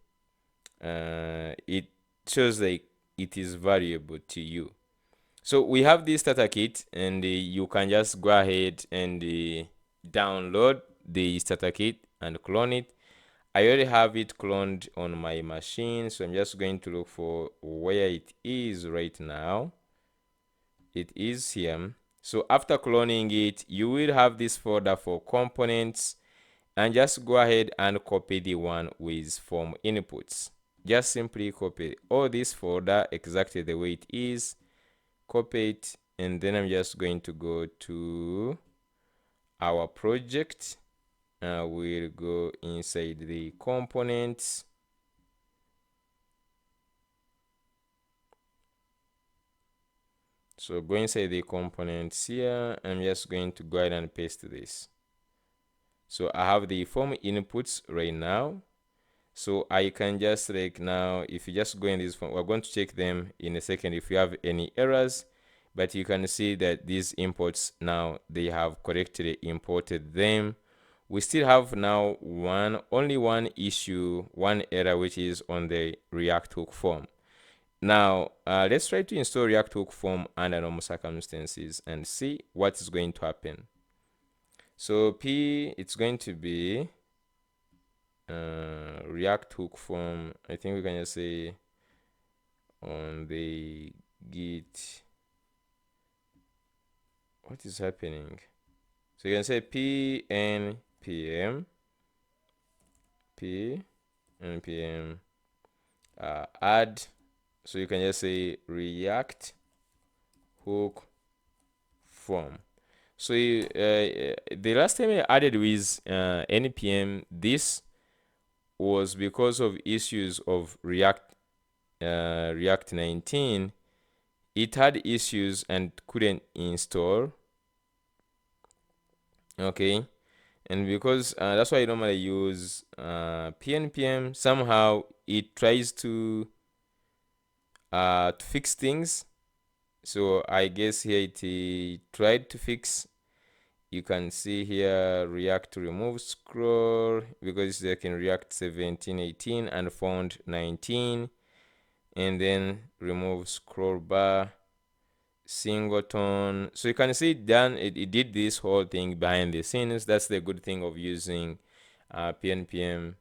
it shows like it is valuable to you. So we have this starter kit, and you can just go ahead and download the starter kit and clone it. I already have it cloned on my machine, so I'm just going to look for where it is right now. It is here. So after cloning it, you will have this folder for components, and just go ahead and copy the one with form inputs. Just simply copy all this folder exactly the way it is, copy it, and then I'm just going to go to our project. We'll go inside the components. So go inside the components here. I'm just going to go ahead and paste this. So I have the form inputs right now. So I can just, like, now if you just go in this form, we're going to check them in a second if you have any errors, but you can see that these imports now, they have correctly imported them. We still have now only one issue, one error, which is on the React hook form. Now let's try to install React hook form under normal circumstances and see what is going to happen. So it's going to be React hook form. I think we can just say on the git, what is happening? So you can say p npm add. So you can just say React hook form. So the last time I added with npm, this was because of issues of React 19. It had issues and couldn't install. Okay, and because that's why I normally use pnpm. Somehow it tries to fix things. So I guess here it tried to fix. You can see here React remove scroll, because they can React 17, 18 and found 19, and then remove scroll bar, singleton. So you can see it did this whole thing behind the scenes. That's the good thing of using pnpm.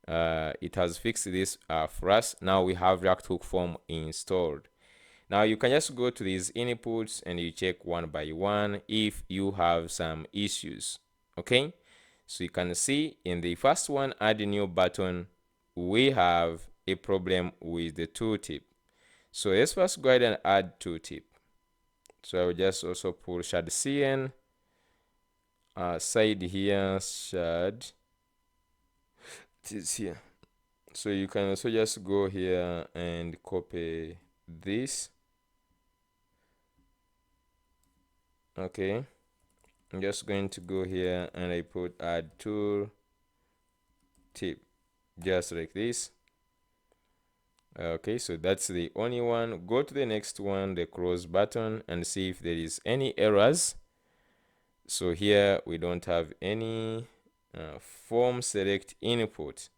It has fixed this for us. Now we have React hook form installed. Now you can just go to these inputs and you check one by one if you have some issues. Okay, so you can see in the first one, add a new button, we have a problem with the tooltip. So let's first go ahead and add tooltip. So I will just also pull shard cn side here, shard, it is here. So you can also just go here and copy this. Okay, I'm just going to go here and I put add tool tip, just like this. Okay, so that's the only one. Go to the next one, the cross button, and see if there is any errors. So here we don't have any form select input.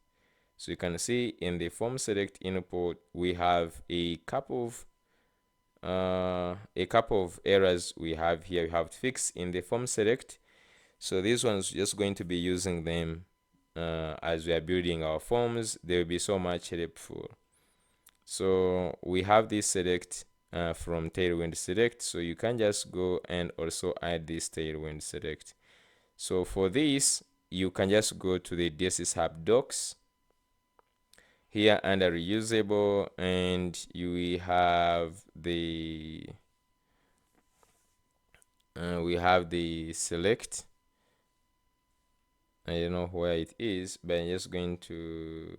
So you can see in the form select input we have a couple of errors we have here. We have to fix in the form select. So this one's just going to be using them as we are building our forms. They will be so much helpful. So we have this select from Tailwind select. So you can just go and also add this Tailwind select. So for this, you can just go to the DSS Hub docs here under reusable, and you have the select. I don't know where it is, but I'm just going to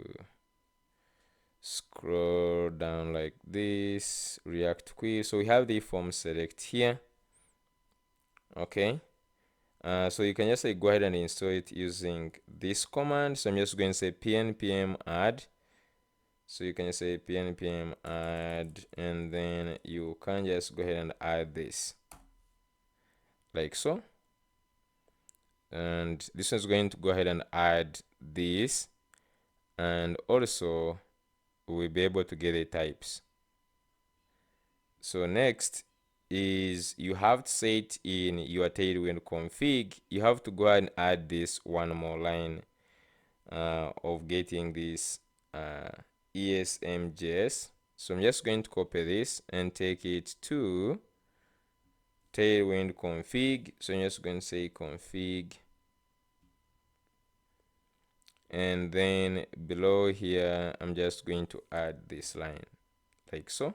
scroll down like this, React Query. So we have the form select here. Okay, so you can just say go ahead and install it using this command. So I'm just going to say pnpm add. So you can say pnpm add, and then you can just go ahead and add this like so. And this is going to go ahead and add this, and also we'll be able to get the types. So next is you have to set in your Tailwind config. You have to go ahead and add this one more line of getting this ESM.js. So I'm just going to copy this and take it to Tailwind config. So I'm just going to say config, and then below here I'm just going to add this line like so.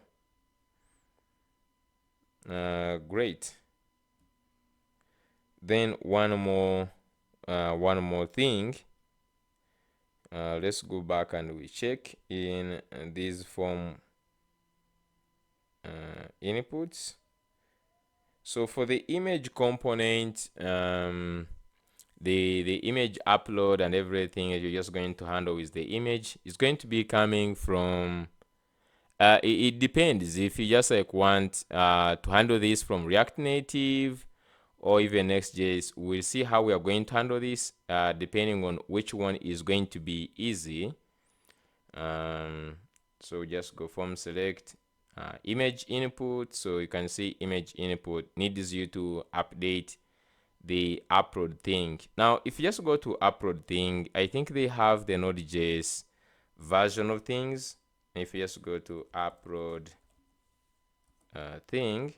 Great. Then one more thing. Let's go back and we check in these form inputs. So for the image component, the image upload and everything you're just going to handle with the image is going to be coming from it depends if you just like want to handle this from React Native or even Next.js. We'll see how we are going to handle this depending on which one is going to be easy. So just go form select image input. So you can see image input needs you to update the upload thing. Now if you just go to upload thing, I think they have the Node.js version of things. If you just go to upload thing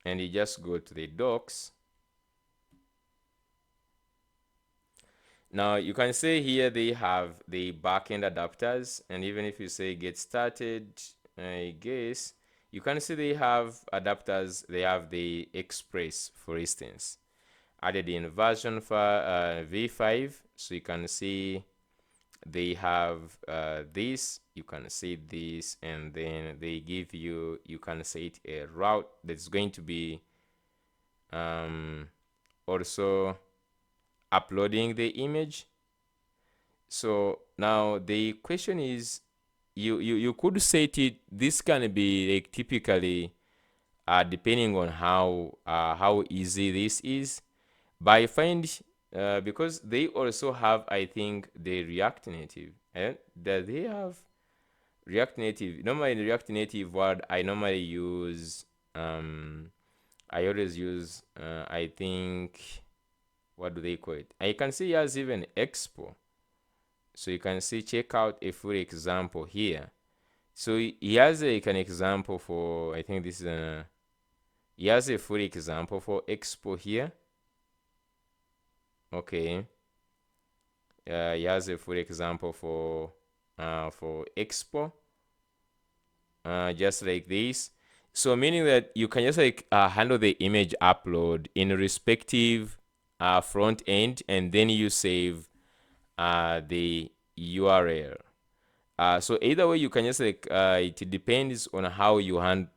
and you just go to the docs, now you can say here they have the backend adapters, and even if you say get started, I guess you can see they have adapters. They have the Express, for instance, added in version v5. So you can see they have this, you can see this, and then they give you, you can set a route that's going to be also uploading the image. So now the question is, you could set it, this can be like typically depending on how easy this is. But I find because they also have, I think, the React Native, that they have React Native. Normally in the React Native world, I normally use I always use I think, what do they call it? I can see as even Expo. So you can see, check out a full example here. So he has like an example for, I think this is he has a full example for expo here. Okay. He has a full example for expo, just like this. So meaning that you can just like handle the image upload in respective front end, and then you save the URL. So either way, you can just like it depends on how you want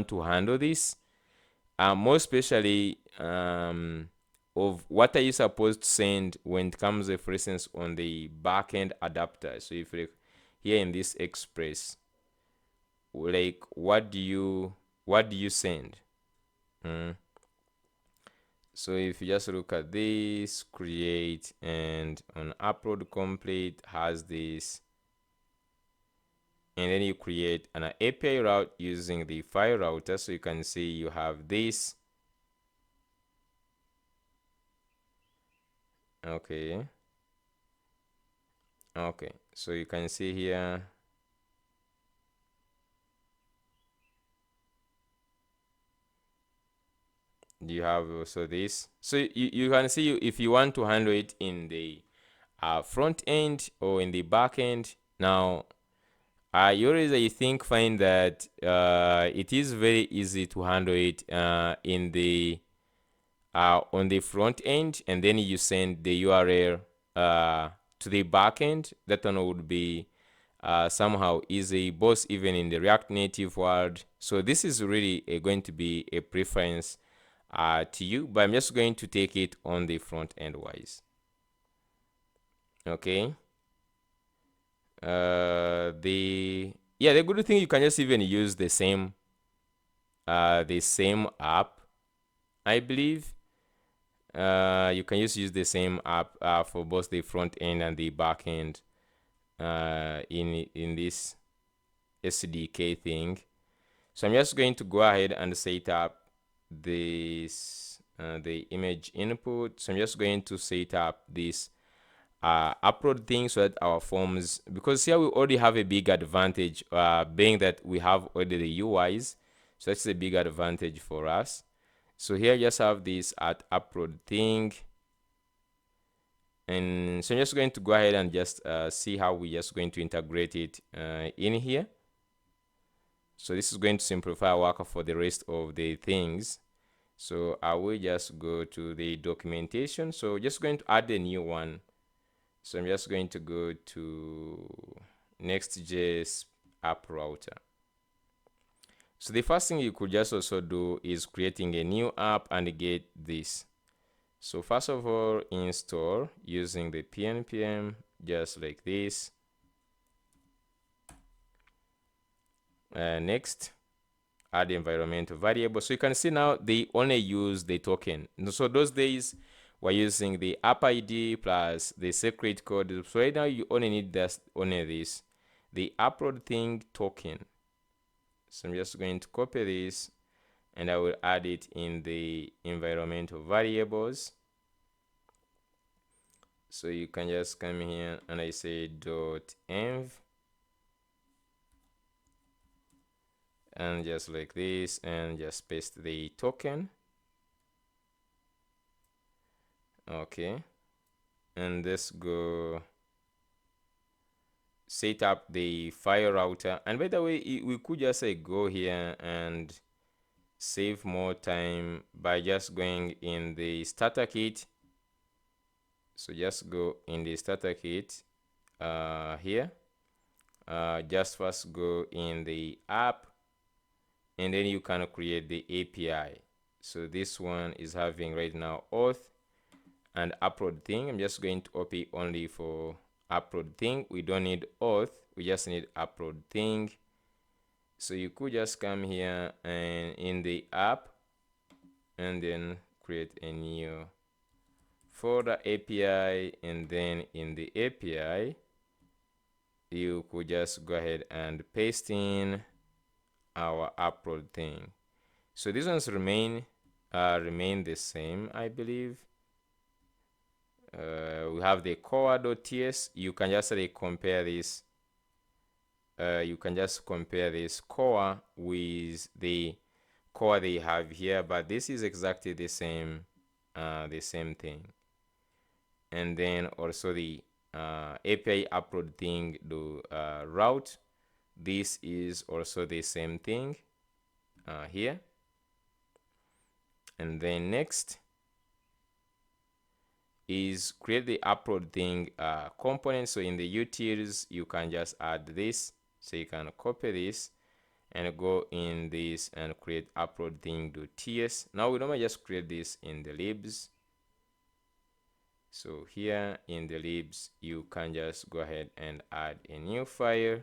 to handle this. More especially of what are you supposed to send when it comes, for instance, on the backend adapter. So if like here in this express, like what do you send? Mm. So if you just look at this, create, and on upload complete has this, and then you create an API route using the file router. So you can see you have this. Okay. Okay. So you can see here. You have also this. So you can see if you want to handle it in the front end or in the back end. Now, you always, I think, find that it is very easy to handle it in the on the front end, and then you send the URL to the backend. That one would be somehow easy, both even in the React Native world. So this is really going to be a preference to you, but I'm just going to take it on the front end wise. Okay. The good thing, you can just even use the same app, I believe. You can just use the same app for both the front end and the back end in this SDK thing. So I'm just going to go ahead and set up this the image input. So I'm just going to set up this upload thing so that our forms, because here we already have a big advantage being that we have already the UIs. So that's a big advantage for us. So here I just have this at upload thing. And so I'm just going to go ahead and just see how we're just going to integrate it in here. So this is going to simplify our work for the rest of the things. So I will just go to the documentation. So just going to add a new one. So I'm just going to go to Next.js app router. So the first thing you could just also do is creating a new app and get this. So first of all, install using the pnpm, just like this. Next, add environmental variable. So you can see now they only use the token. So those days we're using the app ID plus the secret code. So right now you only need only this, the upload thing token. So I'm just going to copy this and I will add it in the environmental variables. So you can just come here and I say .env, and just like this, and just paste the token. Okay, and let's go set up the file router. And by the way, we could just say go here and save more time by just going in the starter kit. So just go in the starter kit here. Just first go in the app, and then you can create the API. So this one is having right now auth and upload thing. I'm just going to copy only for upload thing. We don't need auth, we just need upload thing. So you could just come here and in the app and then create a new folder API, and then in the API you could just go ahead and paste in our upload thing. So these ones remain the same, I believe. we have the core.ts. You can just compare this. You can just compare this core with the core they have here, but this is exactly the same thing. And then also the API upload thing, the route. This is also the same thing here. And then next is create the upload thing component. So in the utils, you can just add this. So you can copy this and go in this and create upload thing.ts. Now we normally just create this in the libs. So here in the libs, you can just go ahead and add a new file,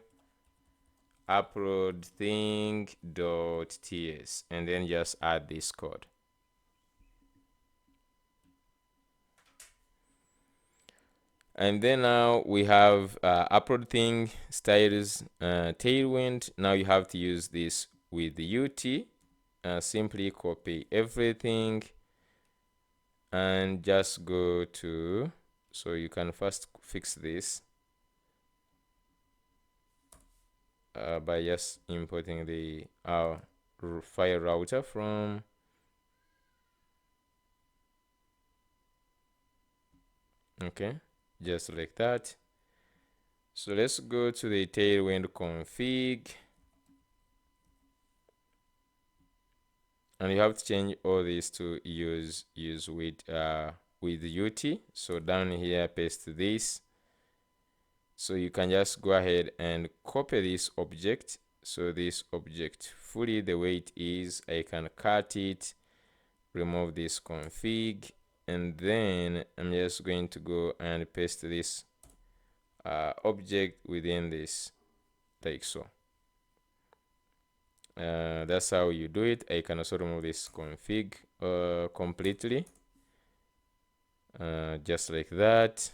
upload thing.ts, and then just add this code. And then now we have upload thing styles tailwind. Now you have to use this with the UT. Simply copy everything and just go to, so you can first fix this by just importing the file router from okay, just like that. So let's go to the tailwind config, and you have to change all these to use with UT. So down here, paste this. So you can just go ahead and copy this object. So this object fully the way it is, I can cut it, remove this config, and then I'm just going to go and paste this object within this, like so. That's how you do it. I can also remove this config completely, just like that.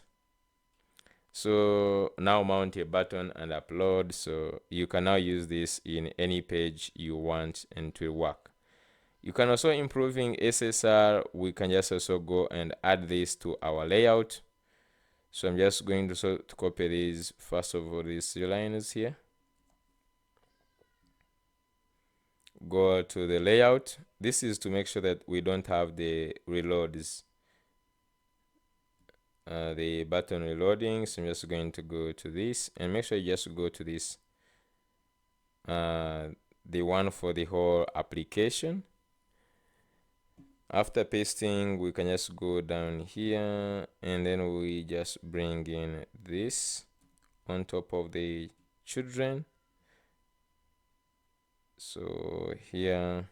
So now mount a button and upload. So you can now use this in any page you want and it will work. You can also improving SSR. We can just also go and add this to our layout. So I'm just going to copy these, first of all, these 3 lines here. Go to the layout. This is to make sure that we don't have the reloads, the button reloading. So I'm just going to go to this and make sure you just go to this, the one for the whole application. After pasting, we can just go down here and then we just bring in this on top of the children. So here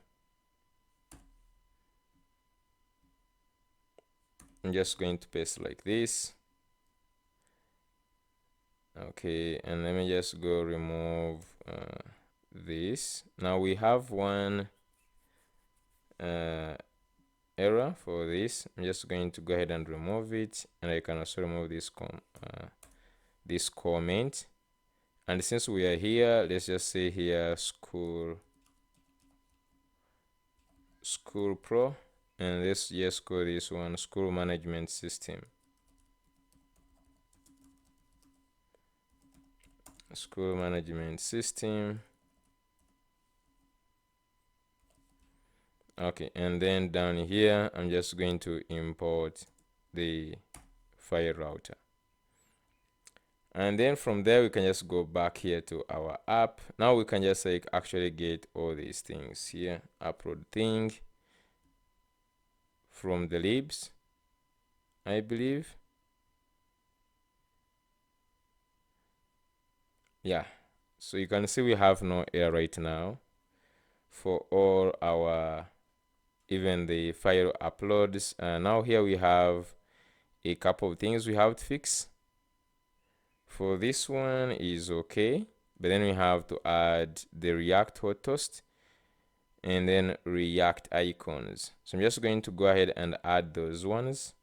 I'm just going to paste like this. Okay, and let me just go remove this. Now we have one error for this. I'm just going to go ahead and remove it, and I can also remove this this comment. And since we are here, let's just say here school pro, and let's just call this one school management system. School management system. Okay, and then down here I'm just going to import the file router, and then from there we can just go back here to our app. Now we can just like actually get all these things here. Upload thing from the libs, I believe. Yeah, so you can see we have no error right now for all our, even the file uploads. Now here we have a couple of things we have to fix. For this one is okay, but then we have to add the React hot toast and then React icons. So I'm just going to go ahead and add those ones.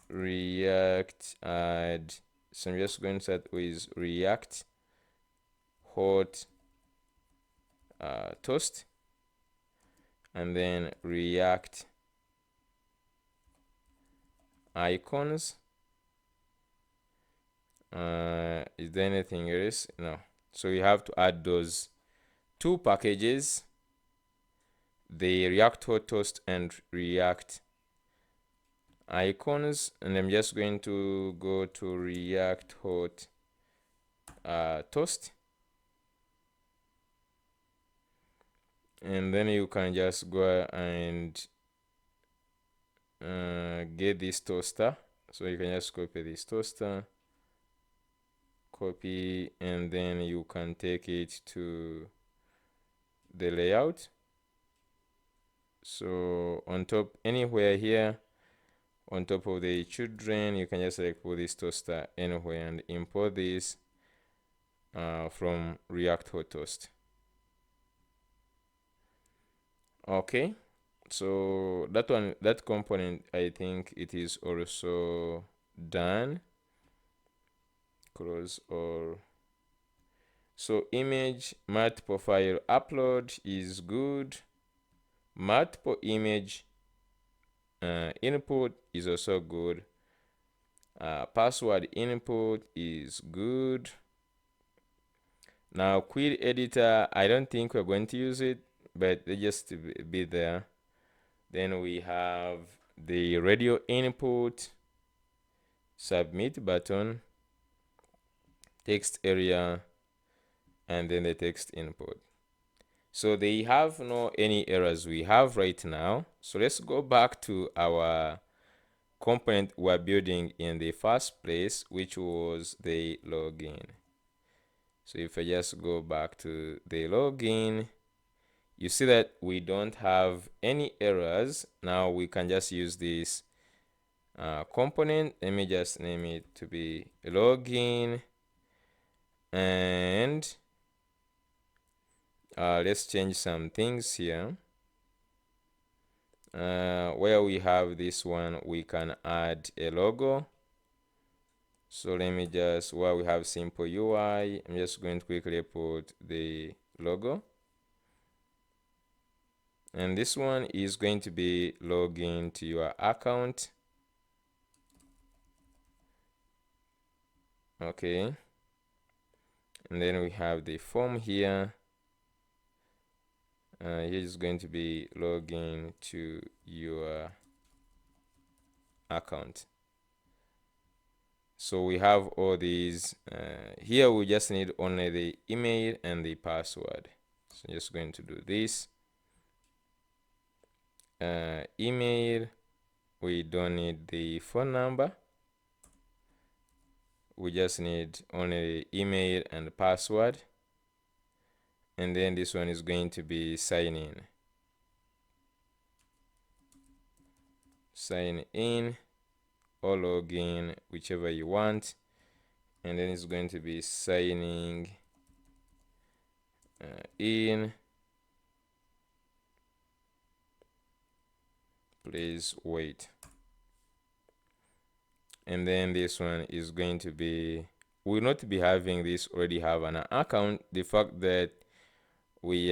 React add. So I'm just going to start with React hot toast, and then React icons. Is there anything else? No. So you have to add those two packages, the React Hot Toast and React icons. And I'm just going to go to React Hot Toast. And then you can just go and get this toaster. So you can just copy this toaster, copy, and then you can take it to the layout. So on top, anywhere here, on top of the children, you can just like put this toaster anywhere and import this from React Hot Toast. Okay, so that component, I think it is also done. Close all. So image multiple file upload is good. Multiple image input is also good. Password input is good. Now query editor, I don't think we're going to use it, but they just be there. Then we have the radio input, submit button, text area, and then the text input. So they have no any errors we have right now. So let's go back to our component we're building in the first place, which was the login. So if I just go back to the login, you see that we don't have any errors. Now we can just use this component. Let me just name it to be login, and let's change some things here. Where we have this one, we can add a logo. So let me just, where we have simple UI, I'm just going to quickly put the logo. And this one is going to be login to your account. Okay. And then we have the form here. Here is going to be login to your account. So we have all these. Here we just need only the email and the password. So I'm just going to do this. Email, we don't need the phone number. We just need only the email and password. And then this one is going to be sign in. Sign in or login, whichever you want. And then it's going to be signing in. Please wait. And then this one is going to be, we'll not be having this already have an account. The fact that we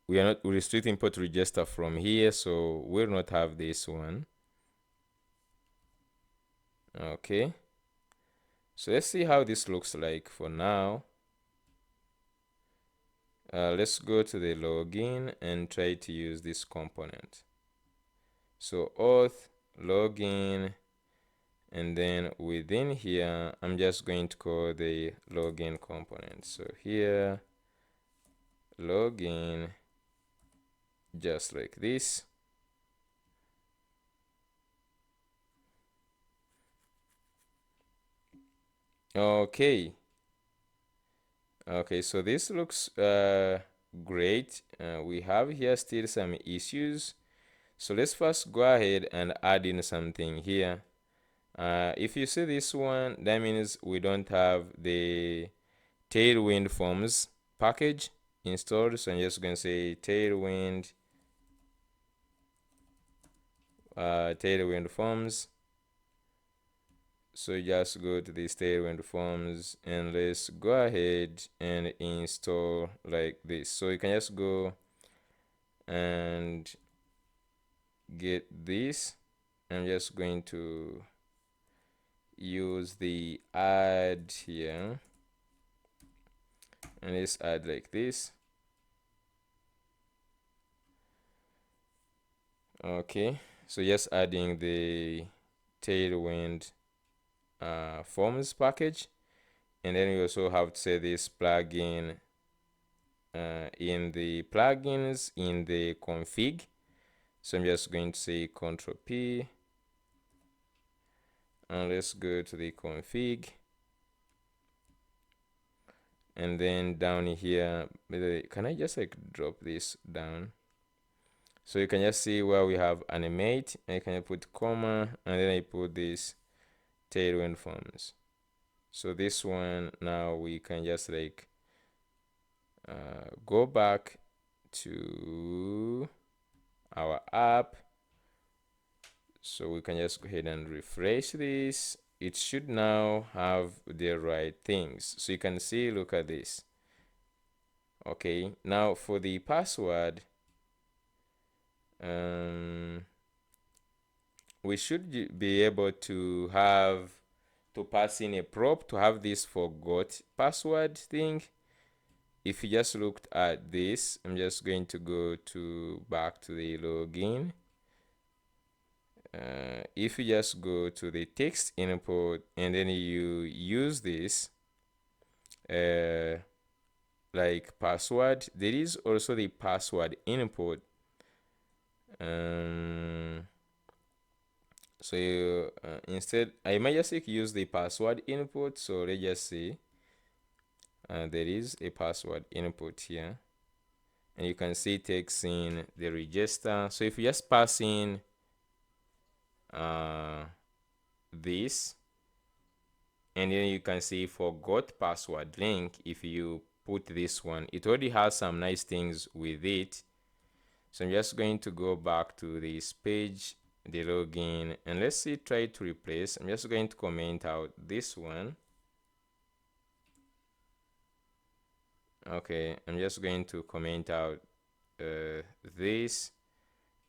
we are not restricting import register from here, so we'll not have this one. Okay, so let's see how this looks like for now. Let's go to the login and try to use this component. So auth login, and then within here I'm just going to call the login component. So here login, just like this. Okay, so this looks great. We have here still some issues, so let's first go ahead and add in something here. If you see this one, that means we don't have the Tailwind Forms package installed. So I'm just going to say Tailwind Forms. So just go to the Tailwind Forms and let's go ahead and install like this. So you can just go and get this. I'm just going to use the add here, and let's add like this. Okay, so just adding the Tailwind forms package, and then we also have to say this plugin in the plugins in the config. So I'm just going to say Ctrl P, and let's go to the config, and then down here, can I just like drop this down? So you can just see where we have animate, and you can put comma, and then I put this Tailwind forms. So this one, now we can just like go back to our app. So we can just go ahead and refresh this. It should now have the right things. So you can see, look at this. Okay, now for the password, we should be able to pass in a prop to have this forgot password thing. If you just looked at this, I'm just going to go back to the login. If you just go to the text input and then you use this like password, there is also the password input. So instead, I might just use the password input. So let's just see. There is a password input here, and you can see it takes in the register. So if you just pass in this, and then you can see forgot password link. If you put this one, it already has some nice things with it. So I'm just going to go back to this page, the login, and let's see, try to replace. I'm just going to comment out this one. Okay, I'm just going to comment out this,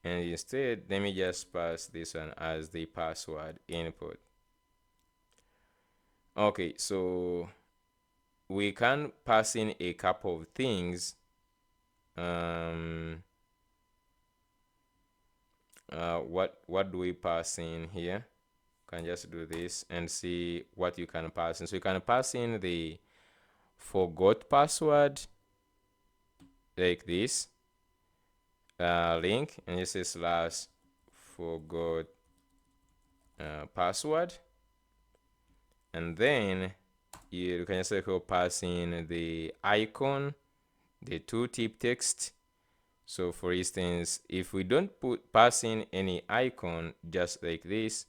and instead let me just pass this one as the password input. Okay, so we can pass in a couple of things. What do we pass in here? Can just do this and see what you can pass in. So you can pass in the forgot password like this link, and this is slash forgot password, and then you can just pass in the icon, the tooltip text. So for instance, if we don't pass in any icon, just like this,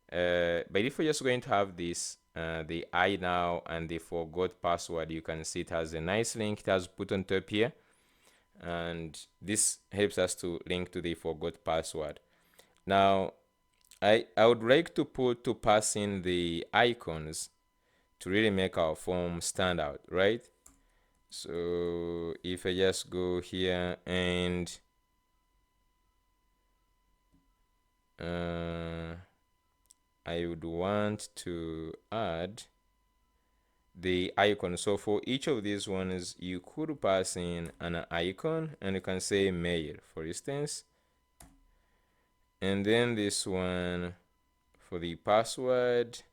but if we're just going to have this the I now and the forgot password, you can see it has a nice link it has put on top here, and this helps us to link to the forgot password. Now I would like to pass in the icons to really make our form stand out, right? So if I just go here and I would want to add the icon. So for each of these ones, you could pass in an icon, and you can say mail, for instance. And then this one, for the password,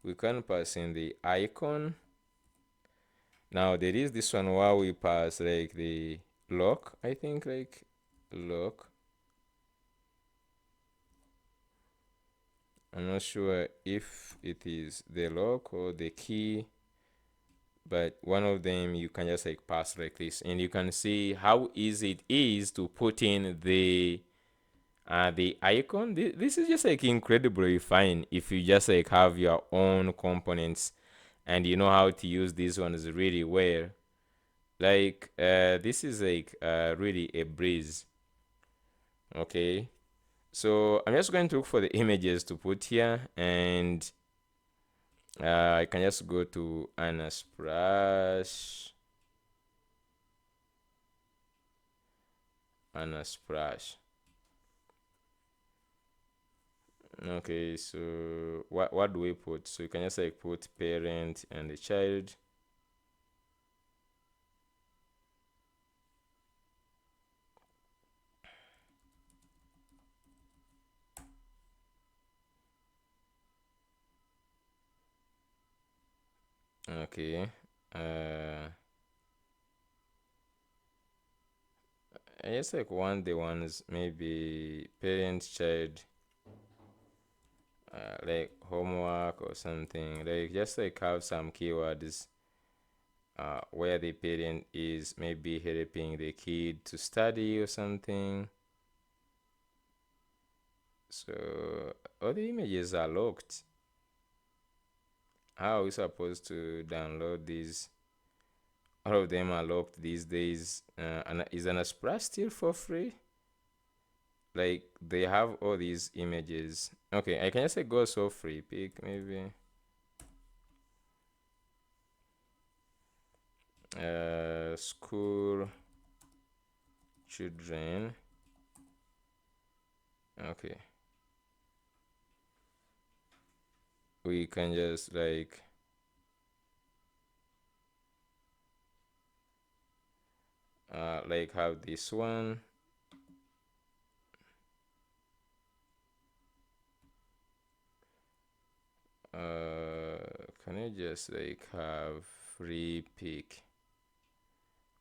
we can pass in the icon. Now there is this one where we pass like the lock, I think, like lock. I'm not sure if it is the lock or the key, but one of them you can just like pass like this, and you can see how easy it is to put in the icon. This is just like incredibly fine if you just like have your own components and you know how to use these ones really well. Like this is like really a breeze. Okay, so I'm just going to look for the images to put here, and I can just go to Anasplash. and a splash. Okay, so what do we put? So you can just like put parent and the child. Okay. I just like want the ones maybe parent child, like homework or something. Like just like have some keywords where the parent is maybe helping the kid to study or something. So all the images are locked. How are we supposed to download these? All of them are locked these days. And is an Express still for free? Like they have all these images. Okay, I can just say go so free pick maybe. School children. Okay, we can just like have this one. Can I just like have free pick?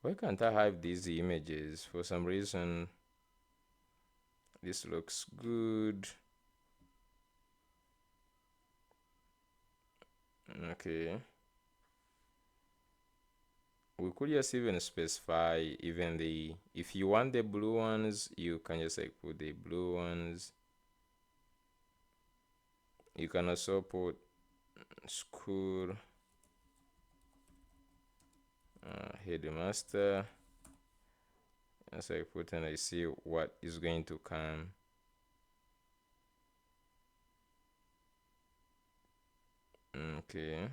Why can't I have these images? For some reason this looks good. Okay, we could just even specify even the, if you want the blue ones you can just like put the blue ones. You can also put school headmaster. As I put and I see what is going to come. Okay.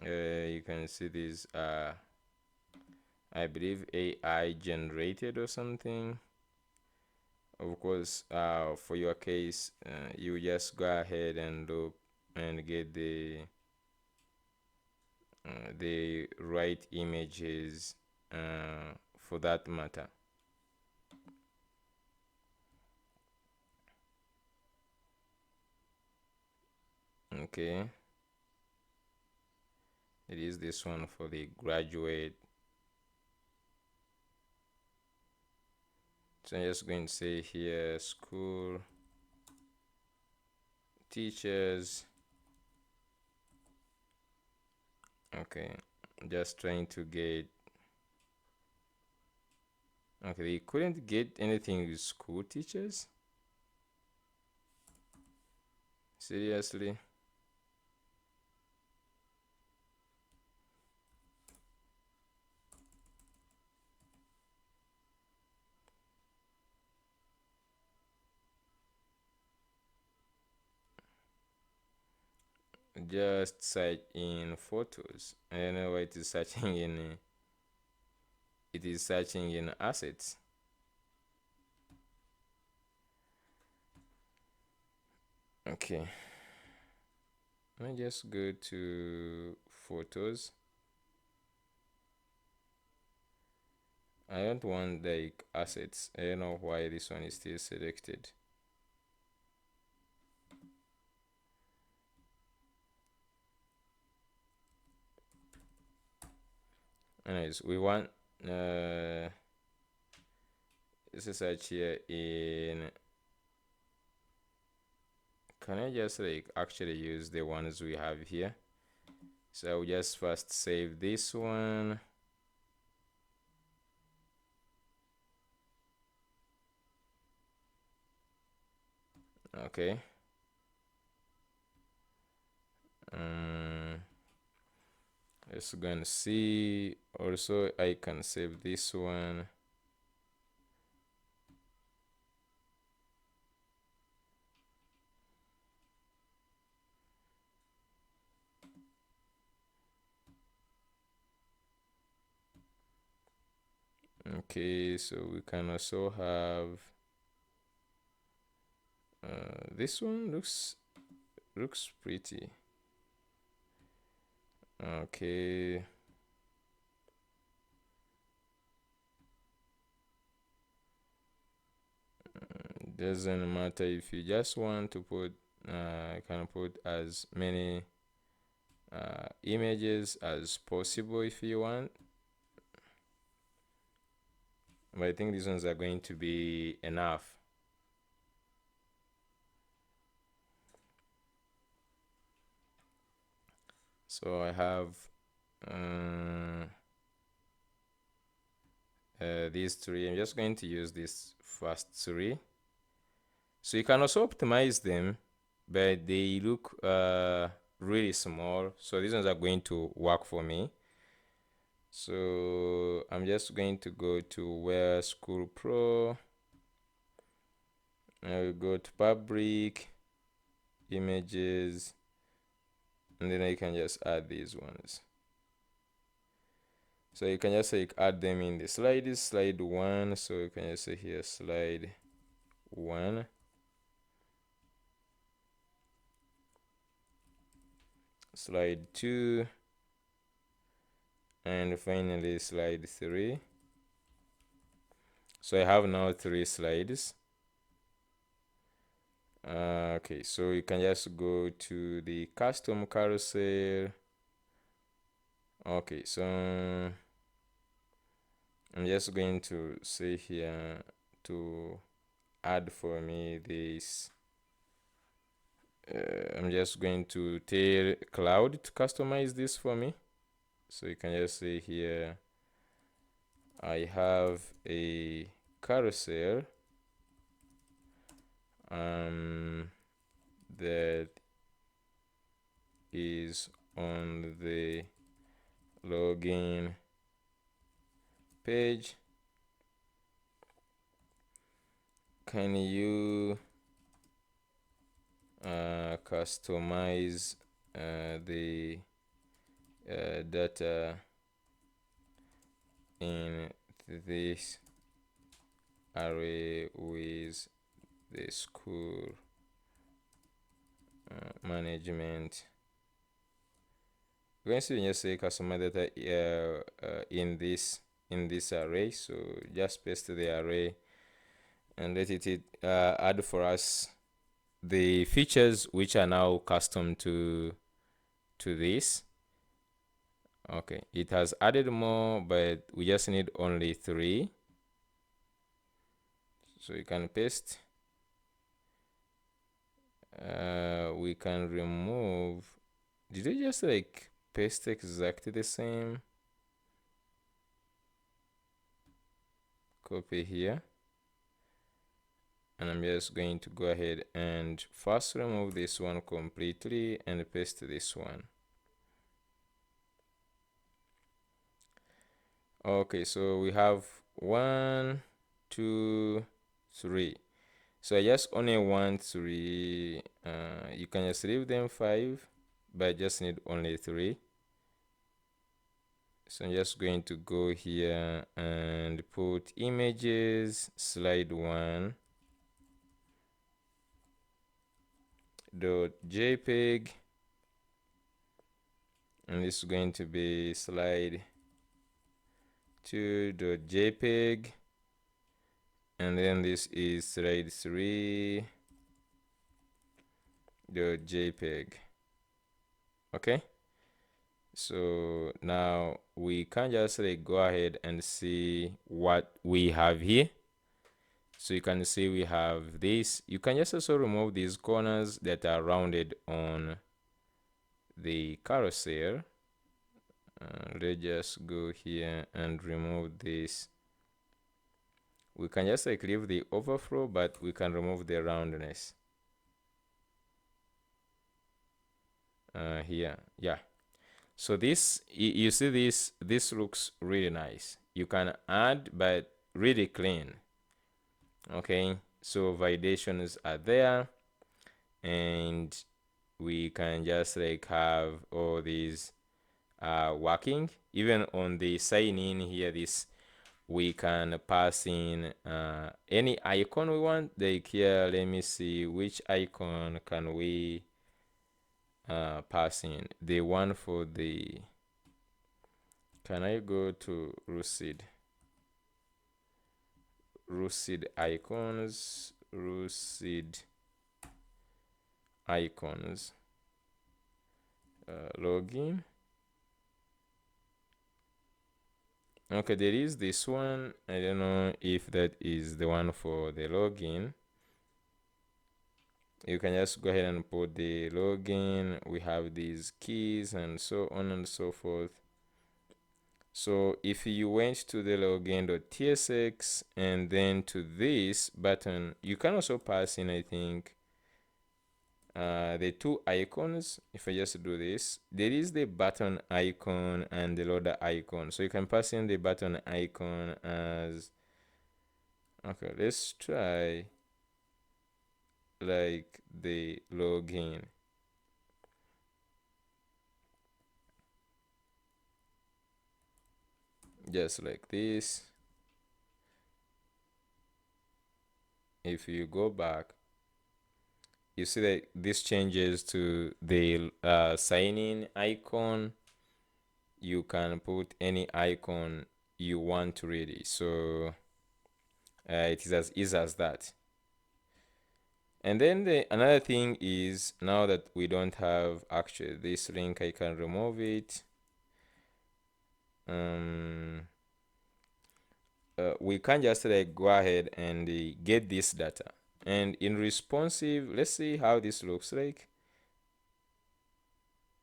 You can see these I believe AI generated or something. Of course, for your case, you just go ahead and look and get the right images for that matter. Okay, it is this one for the graduate. So I'm just going to say here school teachers. Okay, just trying to get. Okay, they couldn't get anything with school teachers. Seriously? Just search in photos. I don't know why it is searching in. It is searching in assets. Okay. Let me just go to photos. I don't want like assets. I don't know why this one is still selected. Anyways, we want this is search here in. Can I just like actually use the ones we have here? So I'll just first save this one. Okay. Let's go and see. Also, I can save this one. Okay, so we can also have this one looks pretty. Okay. Doesn't matter if you just want to put you can put as many images as possible if you want, but I think these ones are going to be enough. So I have these three. I'm just going to use this first three. So you can also optimize them, but they look really small. So these ones are going to work for me. So I'm just going to go to Where School Pro. I will go to Public, Images, and then I can just add these ones. So you can just like add them in the slides, slide 1. So you can just say here slide 1. Slide 2. And finally slide 3. So I have now 3 slides. Okay, so you can just go to the custom carousel. Okay, so I'm just going to say here to add for me this. I'm just going to tell Cloud to customize this for me. So you can just say here, I have a carousel that is on the login page. Can you customize the data in this array with the school management? We're going to just say customize data in this array. So just paste the array and let it add for us the features which are now custom to this. Okay, it has added more, but we just need only 3. So you can paste. We can remove. Did I just like paste exactly the same? Copy here. And I'm just going to go ahead and first remove this one completely and paste this one. Okay, so we have 1, 2, 3. So I just only want 3. You can just leave them 5, but I just need only 3. So I'm just going to go here and put images, slide 1 dot jpeg, and this is going to be slide 2 dot jpeg, and then this is slide 3 dot jpeg. Okay, so now we can just like go ahead and see what we have here. So you can see we have this. You can just also remove these corners that are rounded on the carousel. Let's just go here and remove this. We can just like leave the overflow, but we can remove the roundness here. Yeah, so this, you see this looks really nice. You can add, but really clean. Okay, so validations are there, and we can just like have all these working. Even on the sign in here, this we can pass in any icon we want. Like here, let me see, which icon can we pass in? The one for the, can I go to Lucid icons, login. Okay, there is this one. I don't know if that is the one for the login. You can just go ahead and put the login. We have these keys and so on and so forth. So if you went to the login.tsx and then to this button, you can also pass in, I think, the two icons. If I just do this, there is the button icon and the loader icon. So you can pass in the button icon as, okay, let's try like the login. Just like this. If you go back, you see that this changes to the sign in icon. You can put any icon you want really. So it is as easy as that. And then another thing is, now that we don't have actually this link, I can remove it. We can just like go ahead and get this data. And in responsive, let's see how this looks like.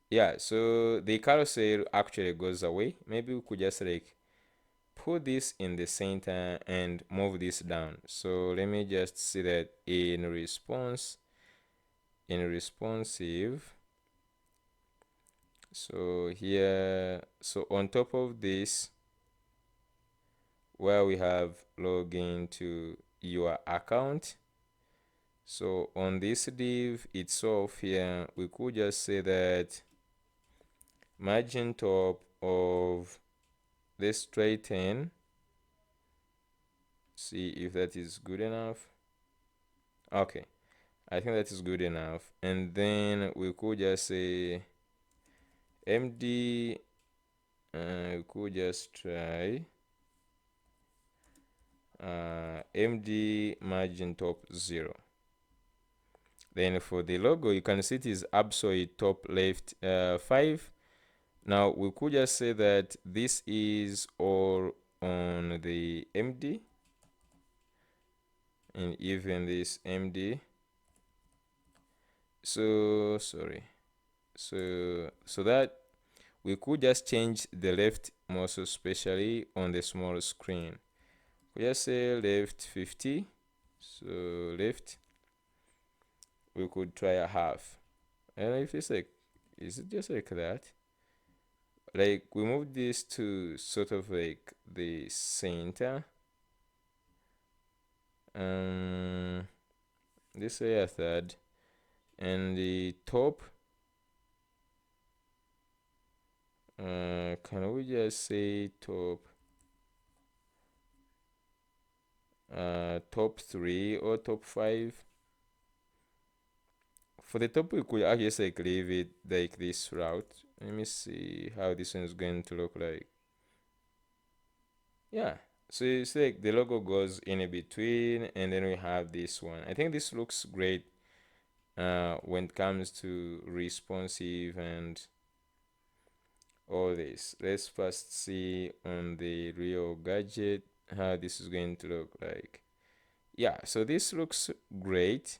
Yeah, so the carousel actually goes away. Maybe we could just like put this in the center and move this down. So let me just see that in responsive. So here, so on top of this, where we have login to your account, so on this div itself here, we could just say that margin top of this straighten. See if that is good enough. Okay, I think that is good enough. And then we could just say md, we could just try md margin top 0. Then for the logo, you can see it is absolute top left 5. Now we could just say that this is all on the md, and even this md. So sorry, so that we could just change the left most especially on the small screen. We just say left 50. So left, we could try a half. I don't know if it's like, is it just like that? Like we move this to sort of like the center. This way a third, and the top. Can we just say top? Top 3 or top 5. For the top, we could actually just like leave it like this route. Let me see how this one is going to look like. Yeah, so it's like the logo goes in between, and then we have this one. I think this looks great when it comes to responsive and all this. Let's first see on the real gadget how this is going to look like. Yeah, so this looks great.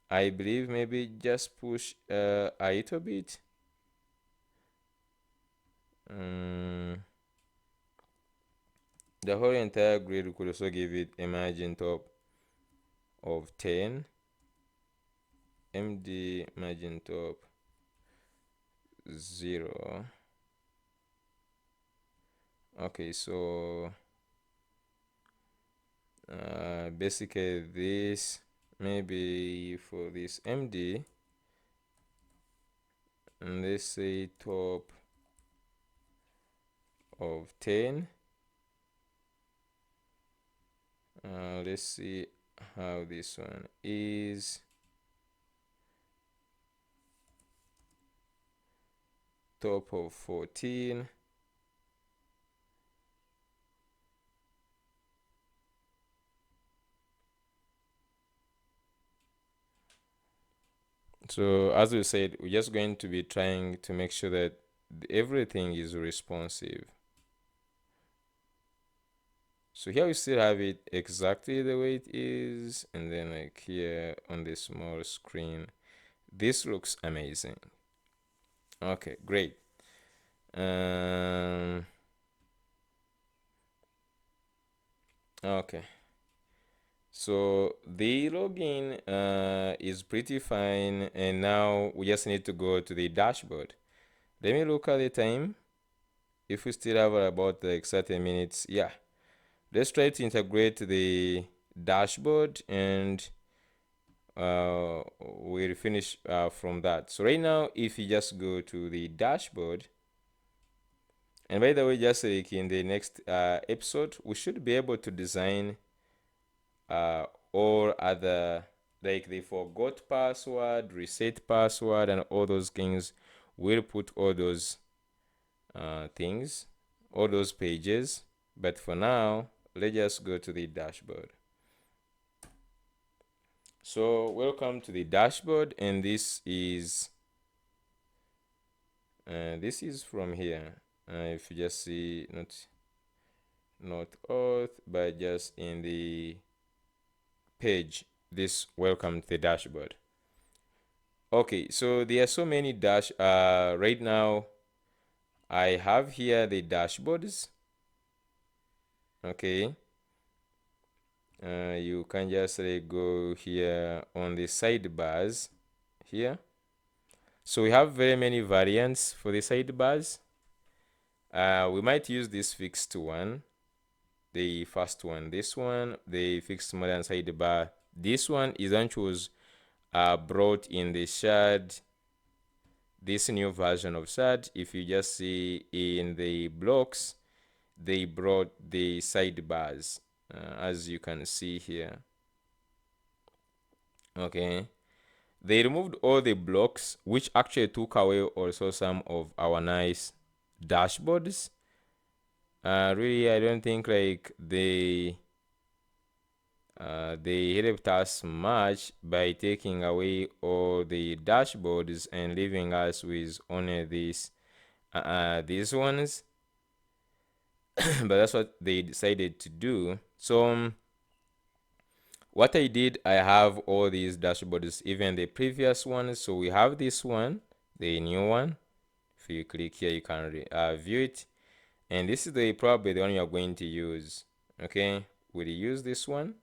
I believe maybe just push a little bit. The whole entire grid, we could also give it a margin top of 10. MD margin top 0. Okay, so basically this, maybe for this MD, and let's say top of 10. Let's see how this one is. Top of 14. So as we said, we're just going to be trying to make sure that everything is responsive. So here we still have it exactly the way it is, and then like here on the small screen, this looks amazing. Okay, great. Um, okay. So the login is pretty fine, and now we just need to go to the dashboard. Let me look at the time. If we still have about like 30 minutes, yeah. Let's try to integrate the dashboard, and we'll finish from that. So right now, if you just go to the dashboard, and by the way, just like in the next episode, we should be able to design all other, like the forgot password, reset password, and all those things. We'll put all those things, all those pages. But for now, let's just go to the dashboard. So welcome to the dashboard, and this is from here. If you just see not auth, but just in the page, this welcome to the dashboard. Okay, so there are so many right now I have here the dashboards. Okay, you can just go here on the sidebars here. So we have very many variants for the sidebars. We might use this fixed one, the first one. This one, the fixed modern sidebar. This one is one which was brought in the shard, this new version of shard. If you just see in the blocks, they brought the sidebars, as you can see here. Okay, they removed all the blocks, which actually took away also some of our nice dashboards. Really, I don't think like they helped us much by taking away all the dashboards and leaving us with only these ones. But that's what they decided to do. So what I did, I have all these dashboards, even the previous ones. So we have this one, the new one. If you click here, you can view it, and this is probably the one you're going to use. Okay, we'll use this one.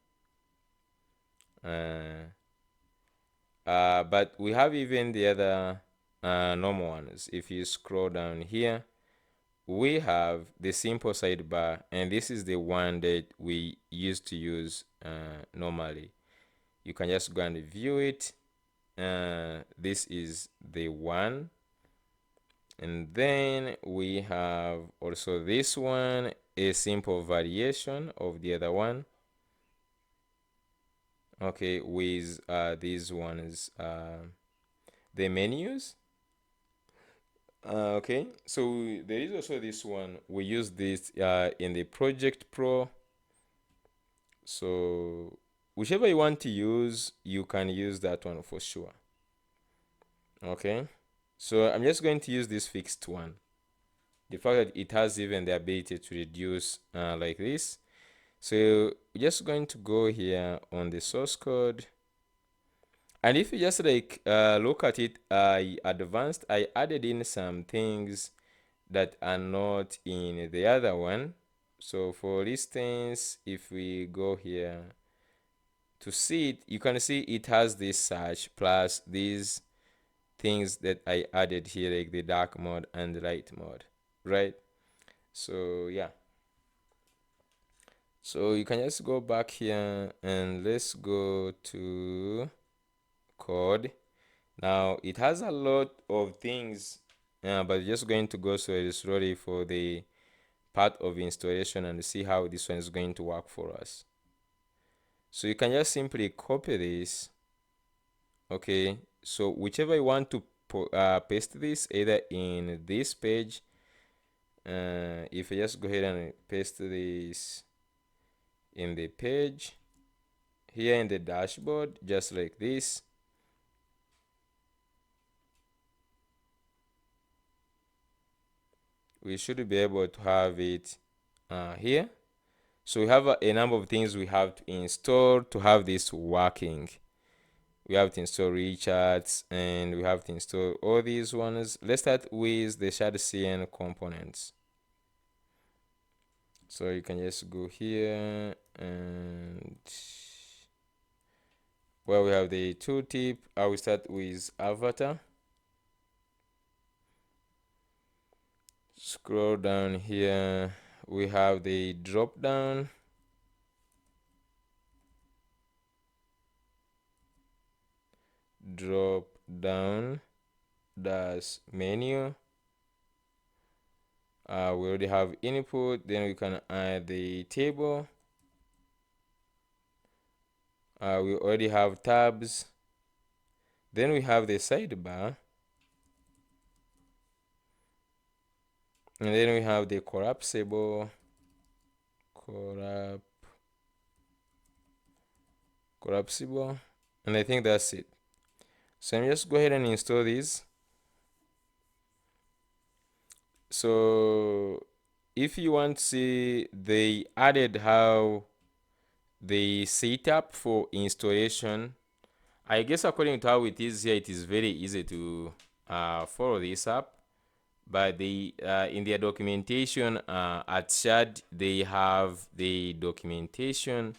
But we have even the other normal ones. If you scroll down here, we have the simple sidebar, and this is the one that we used to use normally. You can just go and view it. This is the one, and then we have also this one, a simple variation of the other one. Okay, with these ones, the menus. Okay, so there is also this one. We use this in the Project Pro. So whichever you want to use, you can use that one for sure. Okay, so I'm just going to use this fixed one. The fact that it has even the ability to reduce like this. So we're just going to go here on the source code. And if you just look at it, I advanced, I added in some things that are not in the other one. So for instance, if we go here to see it, you can see it has this search plus these things that I added here, like the dark mode and the light mode, right? So yeah, so you can just go back here and let's go to code. Now it has a lot of things, but just going to go slowly for the part of installation and see how this one is going to work for us. So you can just simply copy this. Okay, so whichever you want to paste this, either in this page, if you just go ahead and paste this in the page here in the dashboard, just like this, we should be able to have it here. So we have a number of things we have to install to have this working. We have to install recharts, and we have to install all these ones. Let's start with the shared CN components. So you can just go here, and well, we have the tooltip. I will start with avatar. Scroll down here, we have the drop down. Drop down dash menu. We already have input, then we can add the table. We already have tabs. Then we have the sidebar, and then we have the collapsible, and I think that's it. So I'm just go ahead and install these. So if you want to see, they added how the setup for installation. I guess according to how it is here, it is very easy to follow this up. But they in their documentation at Shad, they have the documentation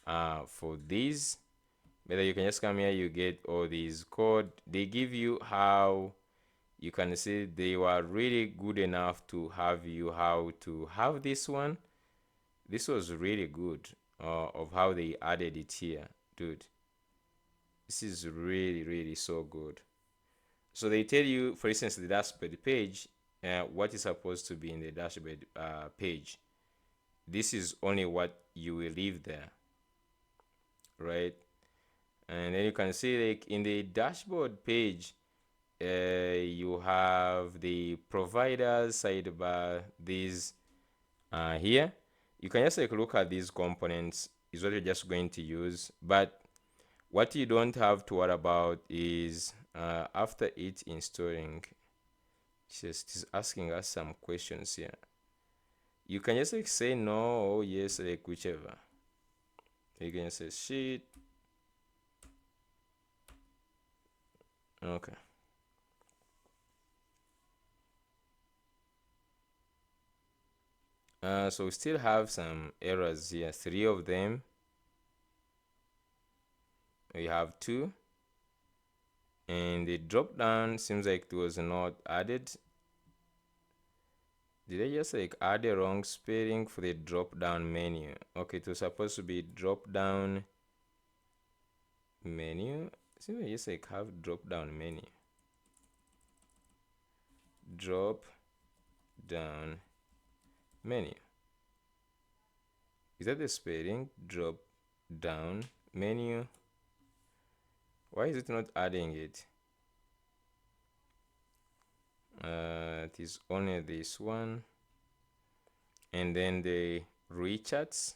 for these. Whether you can just come here, you get all these code. They give you how you can see they were really good enough to have you how to have this one. This was really good of how they added it here, dude. This is really, really so good. So they tell you, for instance, the dashboard page, what is supposed to be in the dashboard page. This is only what you will leave there, right? And then you can see, like, in the dashboard page, you have the providers sidebar. These here, you can just like look at these components. Is what you're just going to use, but what you don't have to worry about is after it installing, it's asking us some questions here. You can just like say no or yes, like whichever. You can say shit. Okay. So we still have some errors here. 3 of them. We have 2. And the drop down seems like it was not added. Did I just like add a wrong spelling for the drop down menu? Okay, it was supposed to be drop down menu. Seems like just like have drop down menu. Drop down menu. Is that the spelling? Drop down menu. Why is it not adding it? It is only this one. And then the recharts.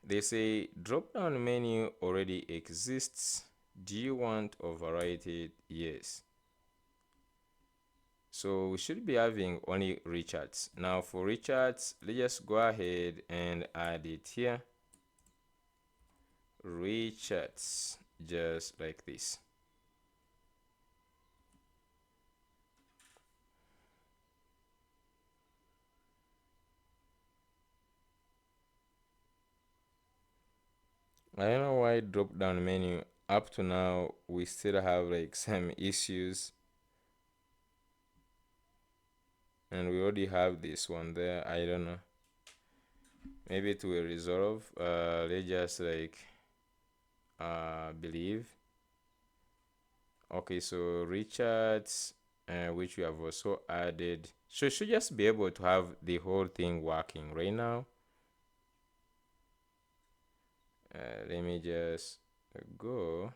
They say drop down menu already exists. Do you want to overwrite it? Yes. So we should be having only recharts. Now for recharts, let's just go ahead and add it here. Recharts, just like this. I don't know why drop down menu up to now we still have like some issues, and we already have this one there. I don't know, maybe it will resolve. Let's just like believe. Okay, so recharts, which we have also added. So it should just be able to have the whole thing working right now. Let me just go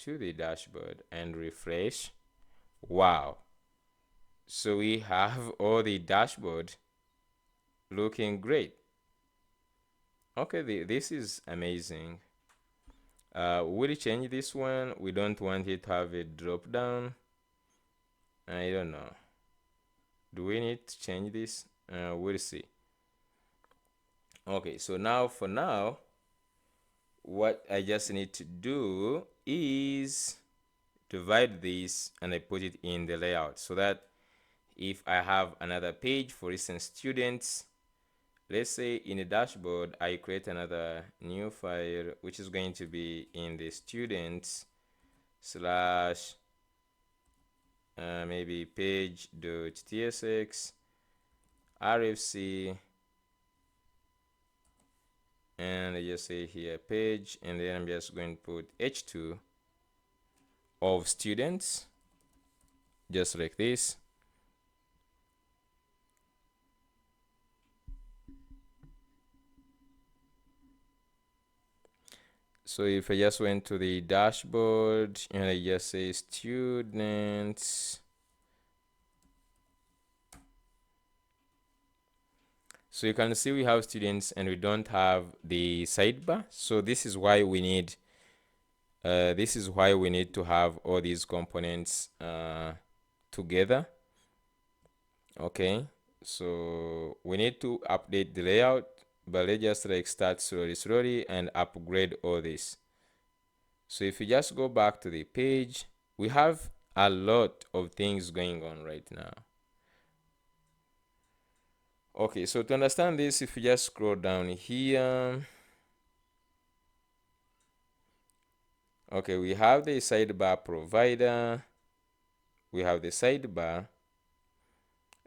to the dashboard and refresh. Wow. So we have all the dashboard looking great. Okay, this is amazing. We'll change this one. We don't want it to have a drop down. I don't know. Do we need to change this? We'll see. Okay, so now for now, what I just need to do is divide this and I put it in the layout so that if I have another page, for instance, students, let's say in the dashboard, I create another new file, which is going to be in the students slash maybe page.tsx rfc, and I just say here page, and then I'm just going to put h2 of students, just like this. So if I just went to the dashboard and I just say students, so you can see we have students and we don't have the sidebar. So this is why we need to have all these components together. Okay, so we need to update the layout, but let's just like start slowly and upgrade all this. So if you just go back to the page, we have a lot of things going on right now. Okay, so to understand this, if you just scroll down here, okay, we have the sidebar provider, we have the sidebar,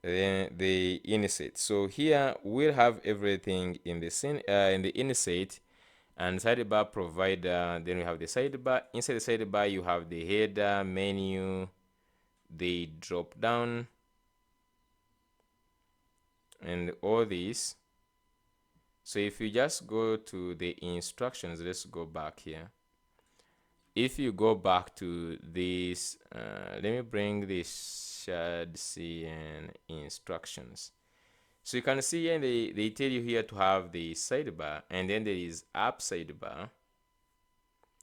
then the inset. So here we'll have everything in the inset and sidebar provider. Then we have the sidebar. Inside the sidebar, you have the header, menu, the drop down, and all these. So if you just go to the instructions, let's go back here. If you go back to this, let me bring this shared CN instructions. So you can see here they tell you here to have the sidebar, and then there is app sidebar,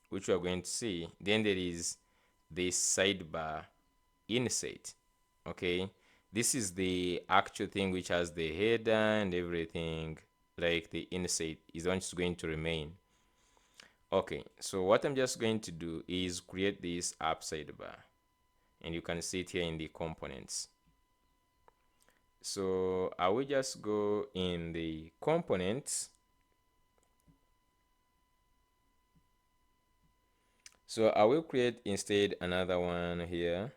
which we are going to see. Then there is the sidebar inset. Okay, this is the actual thing which has the header and everything. Like the inset is just going to remain. Okay, so what I'm just going to do is create this app sidebar, and you can see it here in the components. So I will just go in the components. So I will create instead another one here,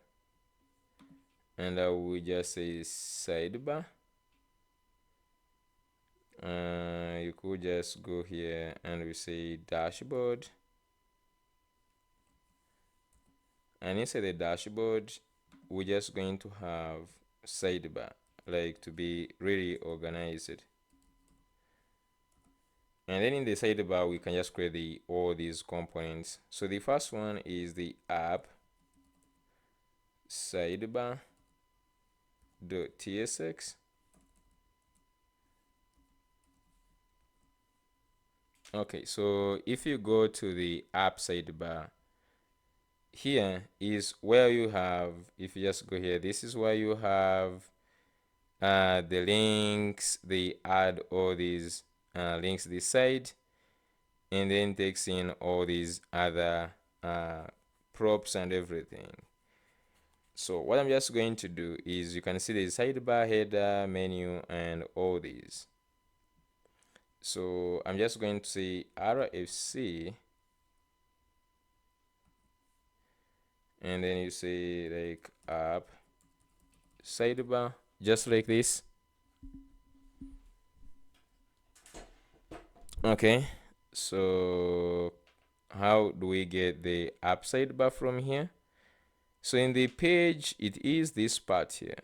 and I will just say sidebar. You could just go here and we say dashboard, and inside the dashboard we're just going to have sidebar, like to be really organized. And then in the sidebar we can just create all these components. So the first one is the app sidebar.tsx. Okay, so if you go to the app sidebar, here is where you have, if you just go here, this is where you have the links. They add all these links this side, and then takes in all these other props and everything. So what I'm just going to do is, you can see the sidebar, header, menu, and all these. So I'm just going to say RFC, and then you say like app sidebar, just like this. Okay, so how do we get the app sidebar from here? So in the page, it is this part here.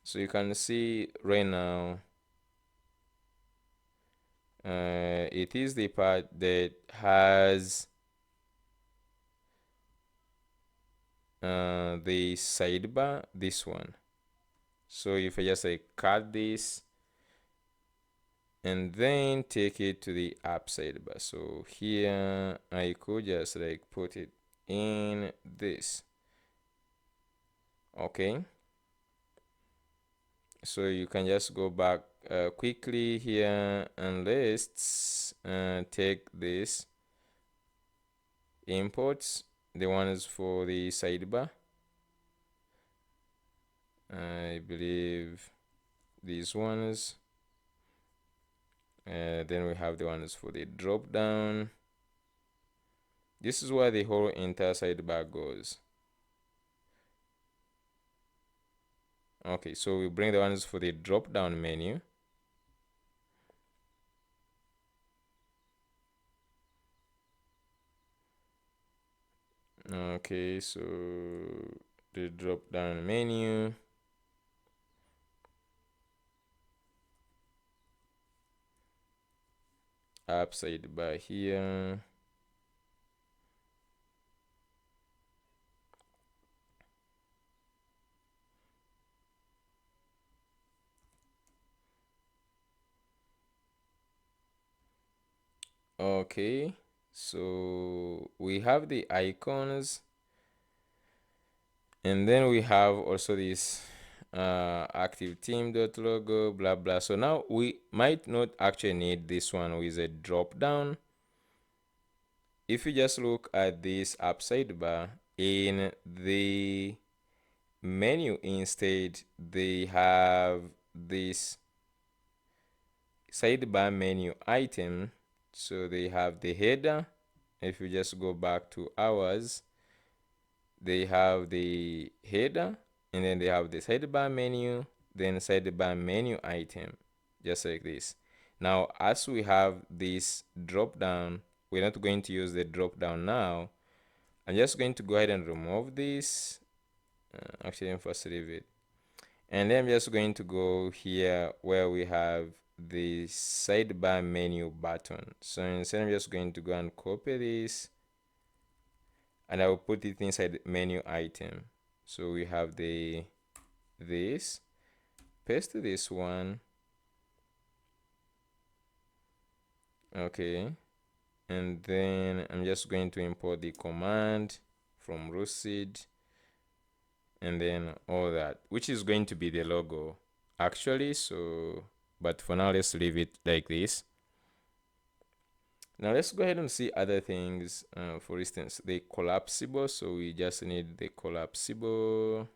So you can see right now, it is the part that has the sidebar, this one. So if I just like cut this and then take it to the app sidebar, so here I could just like put it in this. Okay, so you can just go back quickly here, and let's take this imports, the ones for the sidebar. I believe these ones. Then we have the ones for the drop down. This is where the whole entire sidebar goes. Okay, so we bring the ones for the drop down menu. Okay, so the drop down menu. App sidebar here. Okay, so we have the icons, and then we have also this active team.logo, blah blah. So now we might not actually need this one with a drop down. If you just look at this app sidebar, in the menu instead, they have this sidebar menu item. So they have the header. If you just go back to ours, they have the header, and then they have the sidebar menu, then sidebar menu item, just like this. Now, as we have this drop down, we're not going to use the drop down now. I'm just going to go ahead and remove this. Actually, let me first leave it. And then I'm just going to go here where we have the sidebar menu button. So instead, I'm just going to go and copy this, and I will put it inside menu item. So we have this, paste this one. Okay, and then I'm just going to import the command from Lucid, and then all that, which is going to be the logo actually. So but for now, let's leave it like this. Now let's go ahead and see other things. For instance, the collapsible. So we just need the collapsible.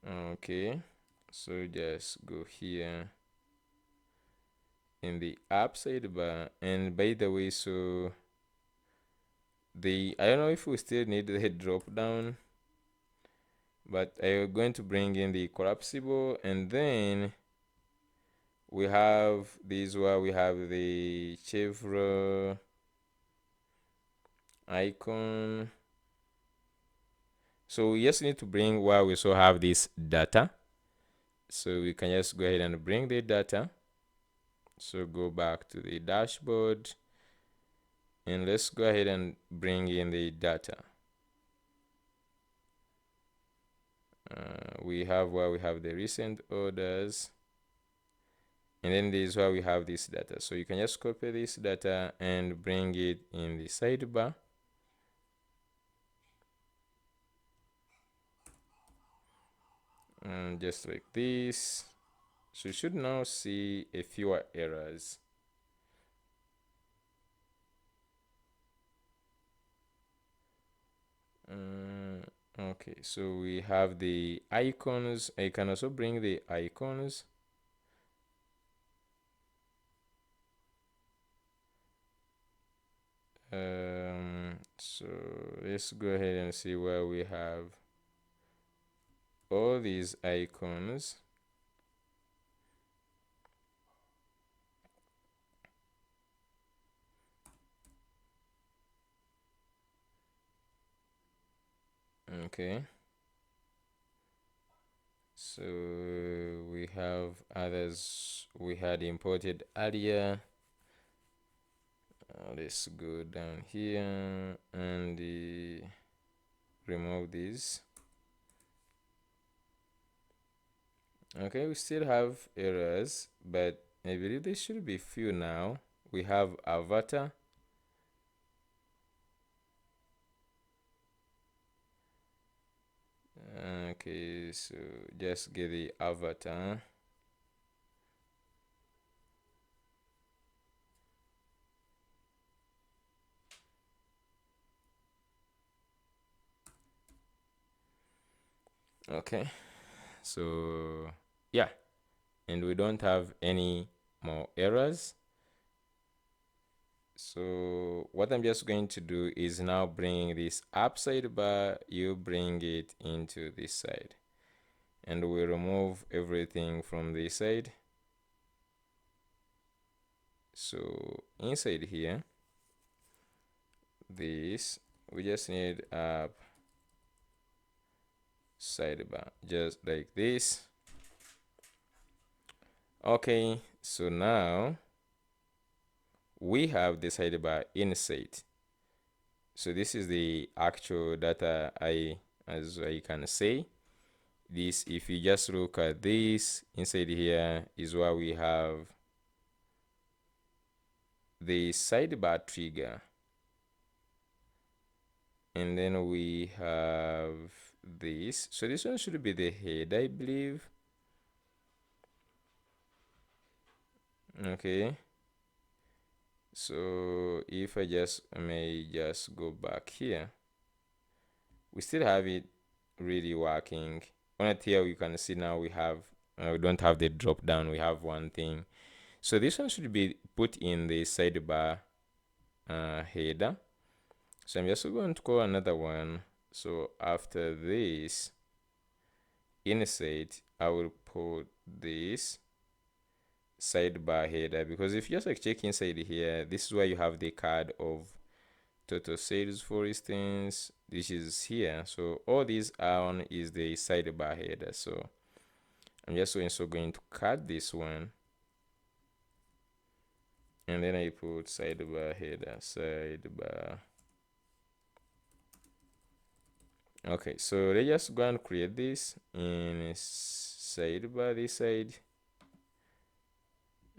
Okay, so just go here in the app sidebar, and by the way, so I don't know if we still need the drop down, but I'm going to bring in the collapsible, and then we have this where we have the chevron icon. So we just need to bring where we also have this data. So we can just go ahead and bring the data. So go back to the dashboard, and let's go ahead and bring in the data. We have where we have the recent orders, and then this is where we have this data. So you can just copy this data and bring it in the sidebar, and just like this. So you should now see a fewer errors. Okay, so we have the icons. I can also bring the icons. So let's go ahead and see where we have all these icons. Okay, so we have others we had imported earlier. Let's go down here and remove these. Okay, we still have errors, but I believe there should be few now. We have avatar. Okay, so just get the avatar. Okay, so yeah, and we don't have any more errors. So what I'm just going to do is now bring this up sidebar, you bring it into this side, and we remove everything from this side. So inside here, this, we just need a sidebar, just like this. Okay, so now we have the sidebar inside. So this is the actual data as I can say. This, if you just look at this inside here, is where we have the sidebar trigger, and then we have this. So this one should be the head, I believe. Okay, so if I may just go back here, we still have it really working. On it here, you can see now we don't have the drop down, we have one thing. So this one should be put in the sidebar header. So I'm just going to call another one. So after this, inside, I will put this sidebar header, because if you just like check inside here, this is where you have the card of total sales, for instance. This is here. So all these on is the sidebar header. So I'm just also going to cut this one, and then I put sidebar header, sidebar. Okay, so let's just go and create this in sidebar, this side,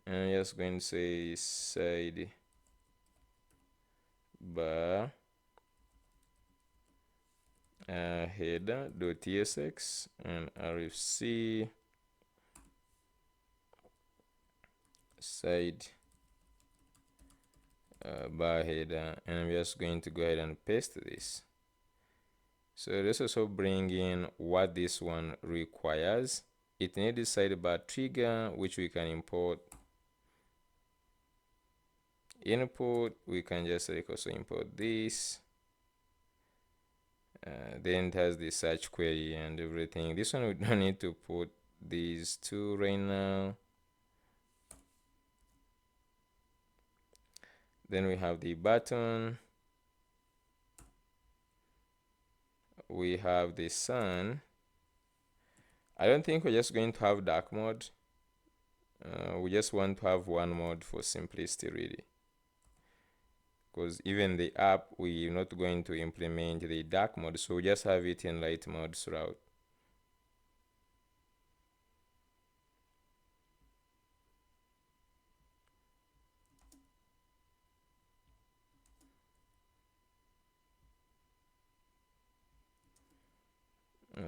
and I'm just going to say sidebar header.tsx and rfc side bar header, and I'm just going to go ahead and paste this. So let's also bring in what this one requires. It needs a sidebar trigger, which we can import. Input, we can just like also import this. Then it has the search query and everything. This one we don't need to put these two right now. Then we have the button. We have the sun. I don't think we're just going to have dark mode. We just want to have one mode for simplicity, really. Because even the app, we're not going to implement the dark mode, so we just have it in light mode throughout.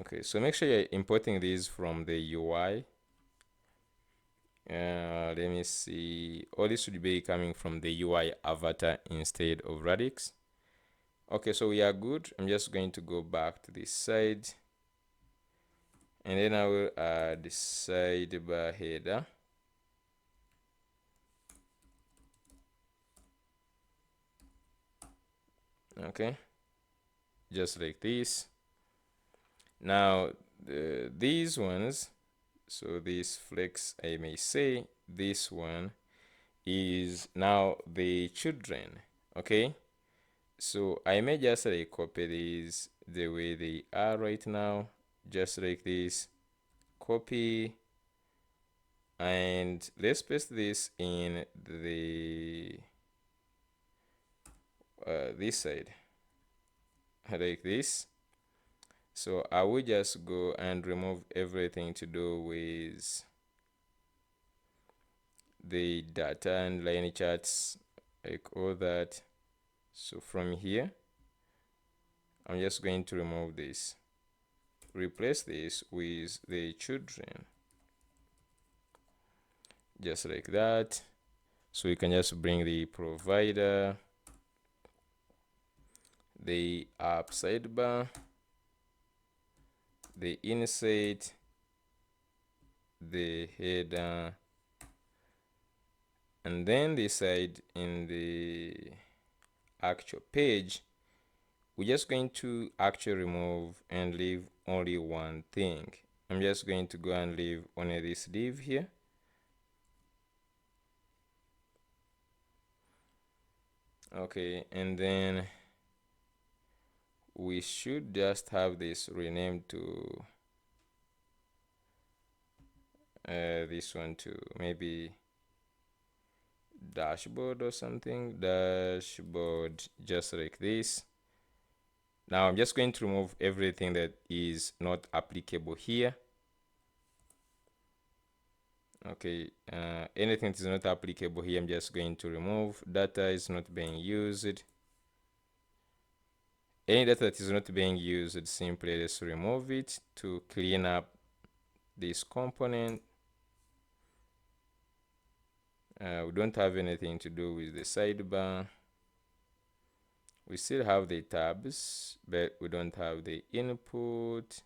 Okay, so make sure you're importing these from the UI. Let me see. All this should be coming from the UI avatar instead of Radix. Okay, so we are good. I'm just going to go back to this side, and then I will add the sidebar header. Okay, just like this. Now these ones, so this flex, I may say this one is now the children. Okay, so I may just like copy these the way they are right now, just like this. Copy, and let's paste this in the this side like this. So I will just go and remove everything to do with the data and line charts, like all that. So from here, I'm just going to remove this, replace this with the children, just like that. So you can just bring the provider, the app sidebar, the inset, the header, and then this side in the actual page, we're just going to actually remove and leave only one thing. I'm just going to go and leave only this div here. Okay, and then we should just have this renamed to this one too, maybe dashboard or something. Dashboard, just like this. Now I'm just going to remove everything that is not applicable here. Okay, anything that is not applicable here, I'm just going to remove. Data is not being used. Any data that is not being used, simply let's remove it to clean up this component. We don't have anything to do with the sidebar. We still have the tabs, but we don't have the input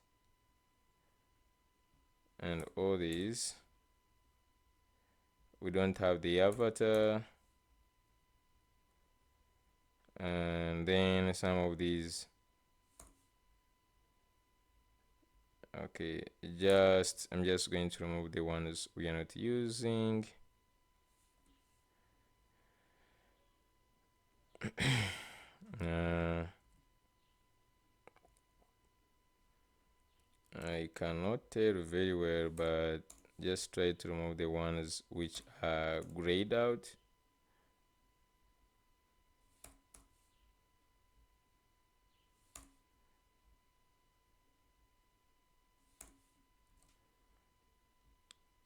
and all these. We don't have the avatar, and then some of these. Okay, I'm just going to remove the ones we are not using. I cannot tell very well, but just try to remove the ones which are grayed out.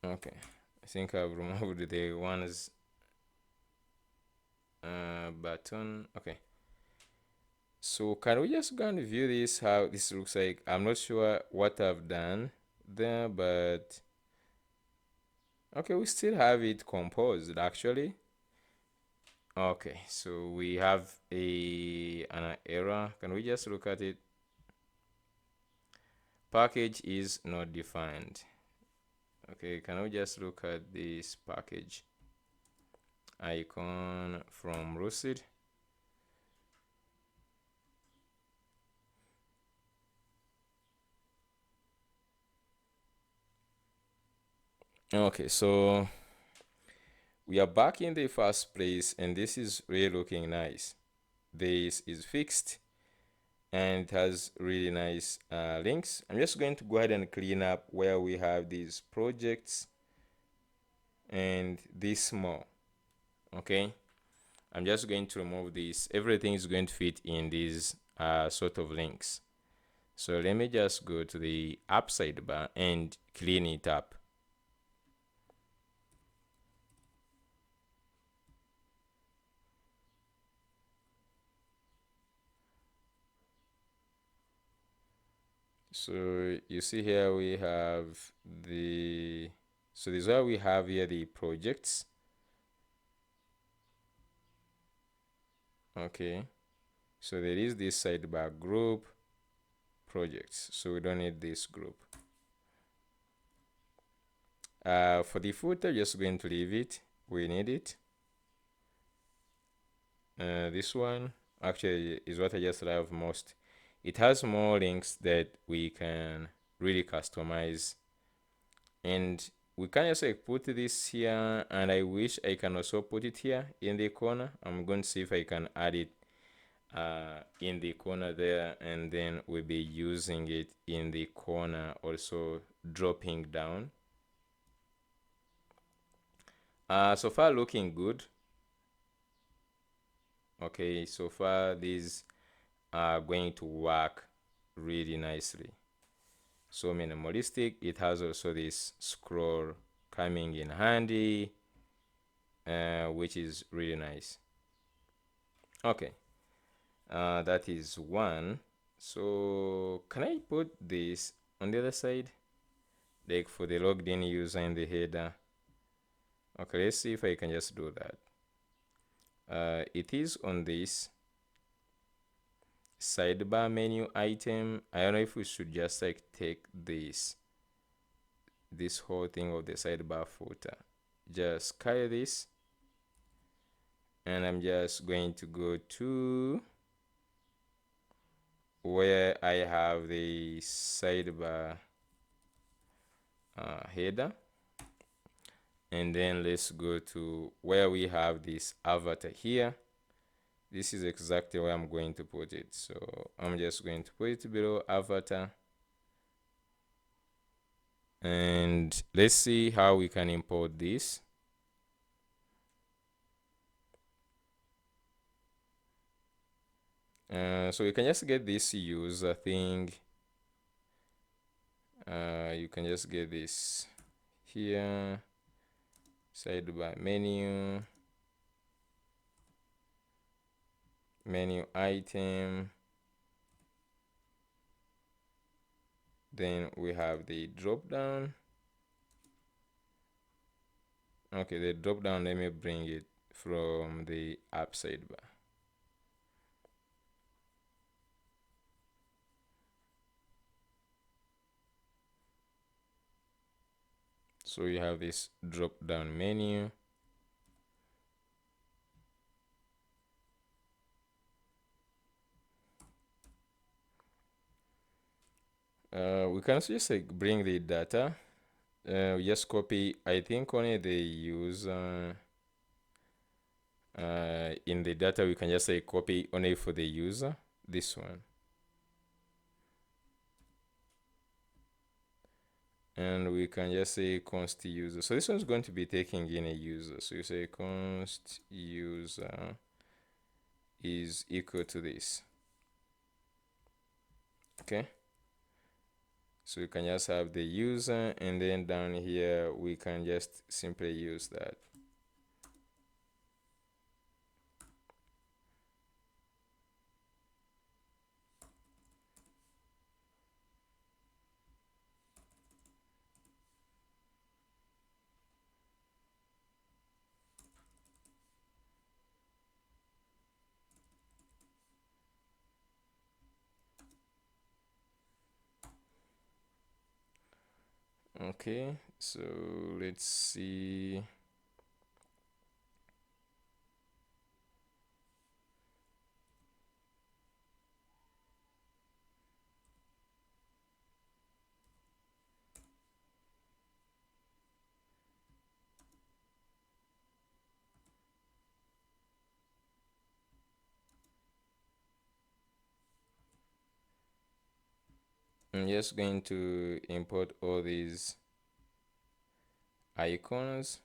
Okay, I think I've removed the ones button. Okay, so can we just go and view this, how this looks like? I'm not sure what I've done there, but okay, we still have it composed actually. Okay, so we have an error. Can we just look at it? Package is not defined. Okay, can we just look at this package icon from Lucid? Okay, so we are back in the first place, and this is really looking nice. This is fixed, and it has really nice links. I'm just going to go ahead and clean up where we have these projects and this more. Okay, I'm just going to remove this. Everything is going to fit in these sort of links. So let me just go to the app sidebar and clean it up. So you see here we have so this is where we have here the projects. Okay, so there is this sidebar group projects, so we don't need this group. For the footer, just going to leave it. We need it. This one actually is what I just love most. It has more links that we can really customize, and we can just like put this here, and I wish I can also put it here in the corner. I'm going to see if I can add it in the corner there, and then we'll be using it in the corner also, dropping down. So far looking good. Okay, so far these are going to work really nicely. So minimalistic. It has also this scroll coming in handy, which is really nice. Okay, that is one. So can I put this on the other side, like for the logged in user in the header? Okay, let's see if I can just do that. It is on this sidebar menu item. I don't know if we should just like take this whole thing of the sidebar footer, just carry this, and I'm just going to go to where I have the sidebar header, and then let's go to where we have this avatar here. This is exactly where I'm going to put it, so I'm just going to put it below avatar, and let's see how we can import this. So you can just get this user thing. You can just get this here, sidebar menu item. Then we have the drop down. Okay, the drop down, let me bring it from the app sidebar. So you have this drop down menu. We can also just like bring the data. We just copy, I think only the user. In the data, we can just say copy only for the user, this one. And we can just say const user. So this one's going to be taking in a user. So you say const user is equal to this. Okay. So you can just have the user, and then down here we can just simply use that. Okay, so let's see. I'm just going to import all these icons.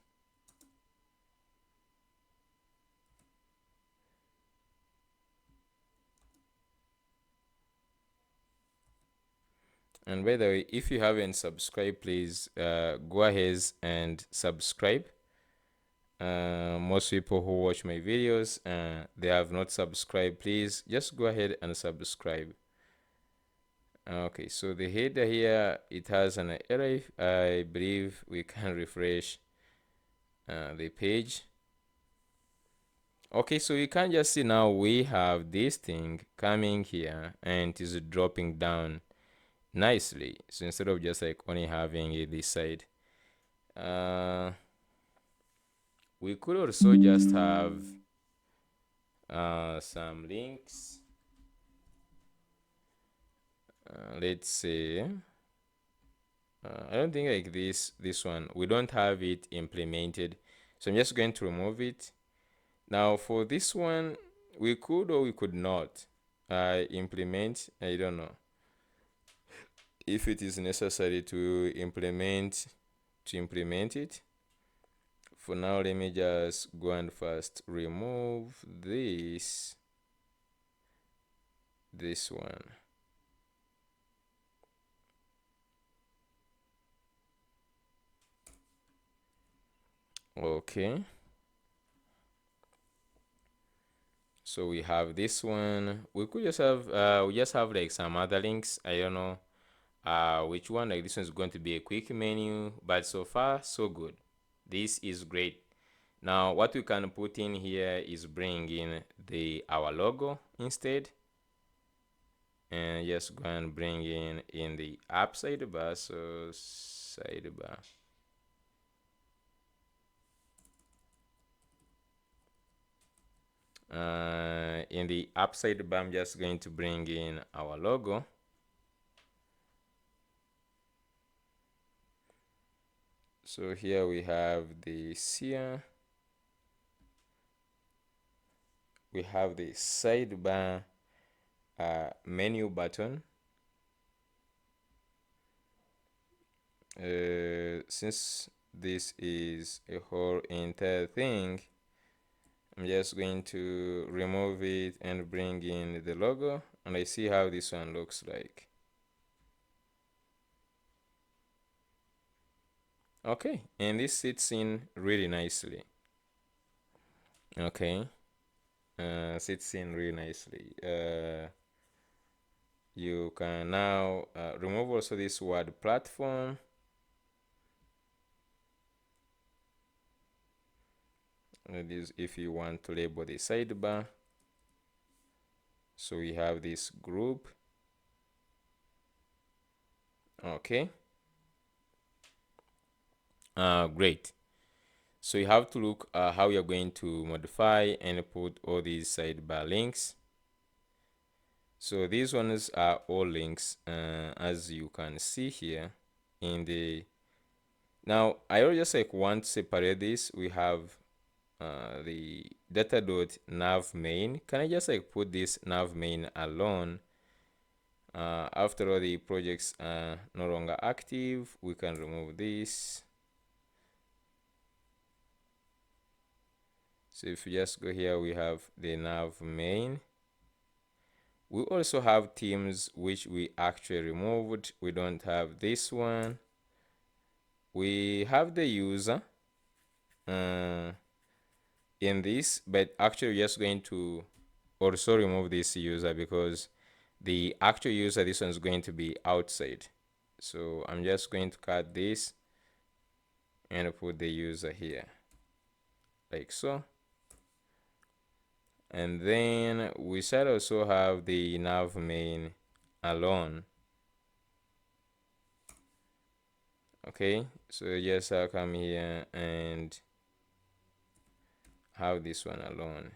And by the way, if you haven't subscribed, please go ahead and subscribe. Most people who watch my videos, they have not subscribed. Please just go ahead and subscribe. Okay, so the header here, it has an error. I believe we can refresh the page. Okay, so you can just see now we have this thing coming here and it is dropping down nicely. So instead of just like only having it this side, we could also just have some links. Let's say I don't think like this one, we don't have it implemented, so I'm just going to remove it. Now for this one, We could or we could not implement. I don't know if it is necessary to implement it. For now, let me just go and first remove this one. Okay, so we have this one. We could just have we just have like some other links. I don't know which one. Like this one is going to be a quick menu, but so far so good. This is great. Now what we can put in here is bring in our logo instead, and just go and bring in the app sidebar. So sidebar. In the app sidebar, I'm just going to bring in our logo. So here we have this here. We have the sidebar menu button. Since this is a whole entire thing, I'm just going to remove it and bring in the logo, and I see how this one looks like. Okay, and this sits in really nicely. Okay, sits in really nicely. You can now remove also this word platform. This if you want to label the sidebar. So we have this group. Okay. Great. So you have to look how you're going to modify and put all these sidebar links. So these ones are all links, as you can see here in the. Now I will just like want to separate this. We have the data.nav main. Can I just like put this nav main alone? After all the projects are no longer active, we can remove this. So if you just go here, we have the nav main. We also have teams which we actually removed. We don't have this one. We have the user in this, but actually we're just going to also remove this user because the actual user, this one is going to be outside. So I'm just going to cut this and put the user here like so. And then we should also have the nav main alone. Okay, so yes, I'll come here and have this one alone.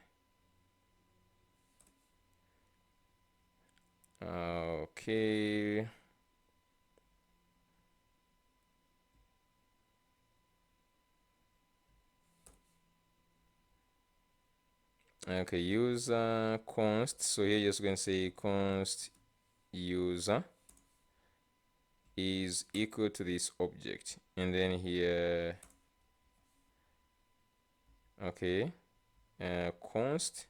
Okay. Okay, user const. So here you're just going to say const user is equal to this object. And then here, okay, const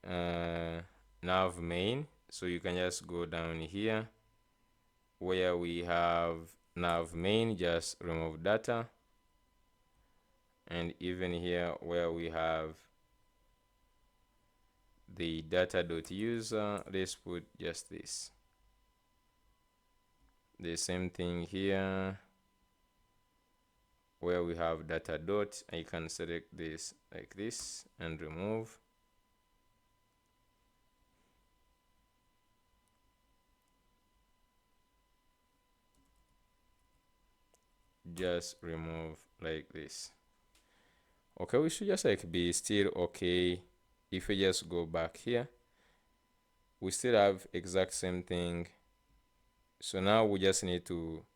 nav main. So you can just go down here where we have nav main, just remove data. And even here where we have the data.user, let's put just this. The same thing here where we have data dot, I can select this like this and remove. Just remove like this. Okay, we should just like be still okay. If we just go back here, we still have exact same thing. So now we just need to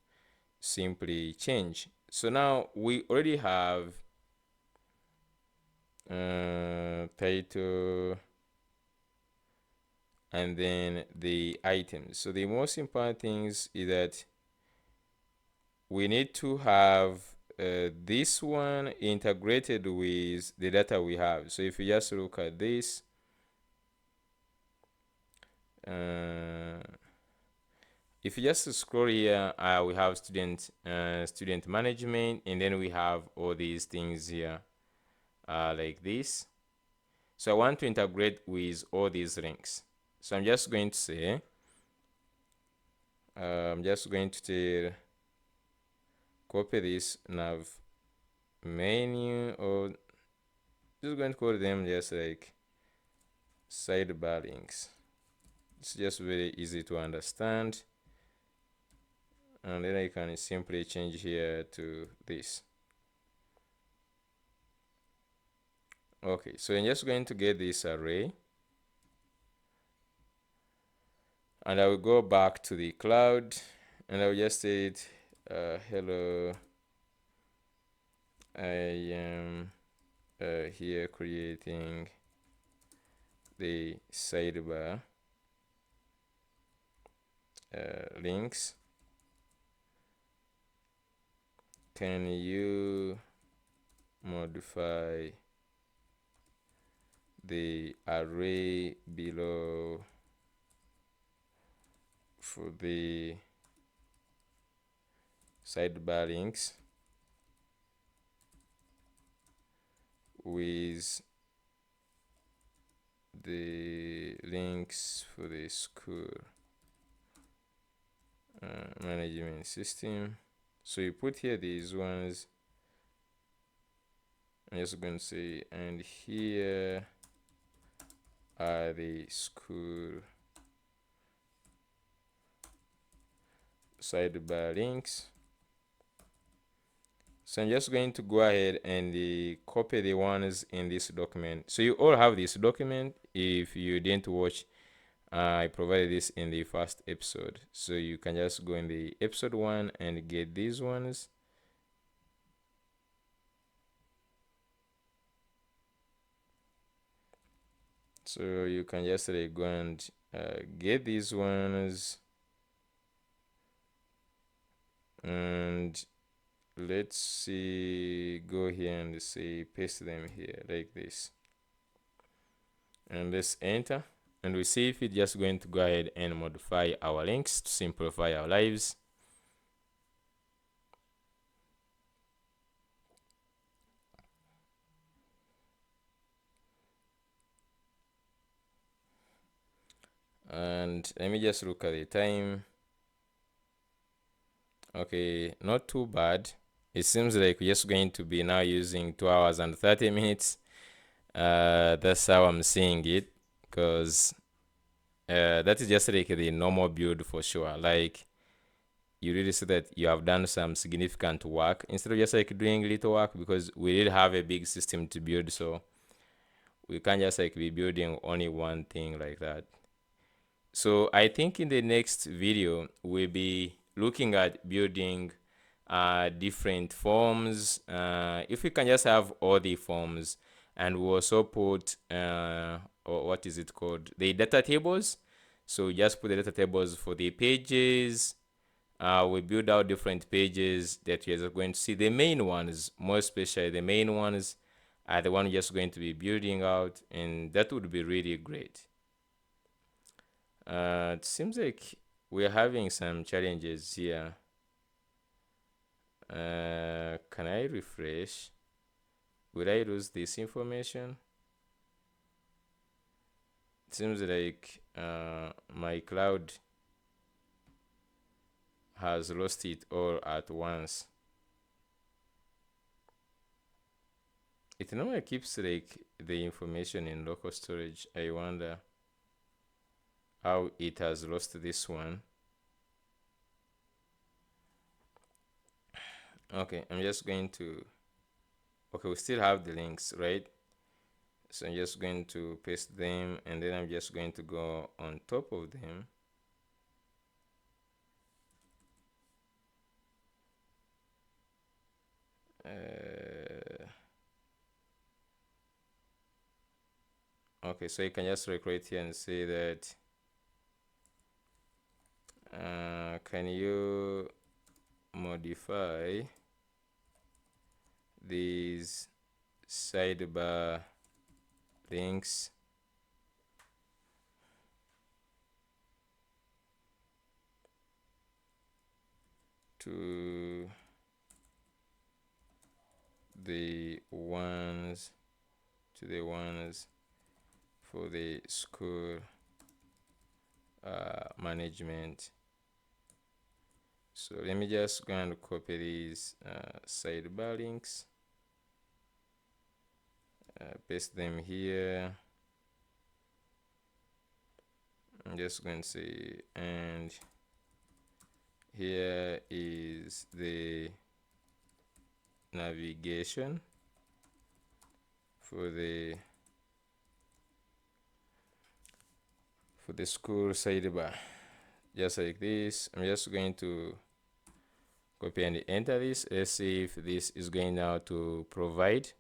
simply change. So now we already have title, and then the items. So the most important things is that we need to have this one integrated with the data we have. So if you just look at this, if you just scroll here, we have student management, and then we have all these things here, like this. So I want to integrate with all these links. So I'm just going to say, I'm just going to copy this nav menu, or just going to call them just like sidebar links. It's just very easy to understand. And then I can simply change here to this. Okay, so I'm just going to get this array, and I will go back to the cloud, and I will just say hello, I am here creating the sidebar links. Can you modify the array below for the sidebar links with the links for the school management system? So you put here these ones. I'm just going to say, and here are the school sidebar links. So I'm just going to go ahead and copy the ones in this document. So you all have this document. If you didn't watch, I provided this in the first episode. So you can just go in the episode 1 and get these ones. So you can just go and get these ones, and let's see, go here and say paste them here like this, and let's enter, and we see if it's just going to go ahead and modify our links to simplify our lives. And let me just look at the time. Okay, not too bad. It seems like we're just going to be now using 2 hours and 30 minutes. That's how I'm seeing it, because that is just like the normal build for sure. Like, you really see that you have done some significant work instead of just like doing little work, because we did have a big system to build, so we can't just like be building only one thing like that. So I think in the next video we'll be looking at building different forms. If we can just have all the forms, and we also put or what is it called, the data tables. So just put the data tables for the pages. We build out different pages that you're going to see. The main ones, more especially the main ones, are the one you're just going to be building out, and that would be really great. It seems like we're having some challenges here. Can I refresh? Will I lose this information? It seems like my cloud has lost it all at once. It normally keeps like the information in local storage. I wonder how it has lost this one. Okay, I'm just going to, okay, we still have the links, right? So I'm just going to paste them, and then I'm just going to go on top of them. Okay, so you can just right here and say that can you modify these sidebar links to the ones for the school management. So let me just go and copy these sidebar links, paste them here. I'm just going to say, and here is the navigation for the school sidebar, just like this. I'm just going to copy and enter this. Let's see if this is going now to provide.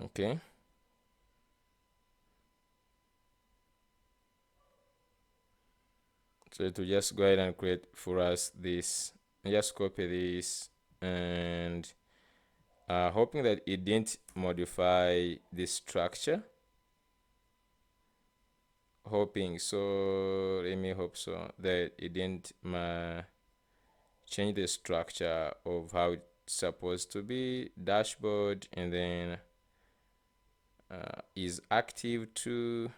Okay. So to just go ahead and create for us this, just copy this, and hoping that it didn't modify the structure. Hoping so. Let me hope so that it didn't change the structure of how it's supposed to be. Dashboard, and then is active too.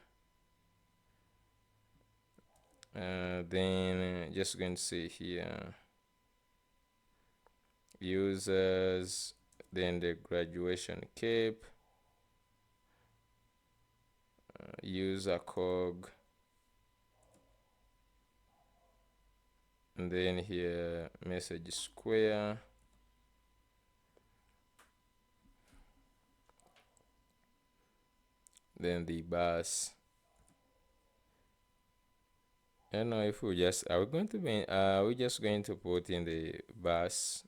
Then just going to say here users, then the graduation cape, user cog, and then here message square, then the bus. I don't know if we just are we going to be we're just going to put in the bus,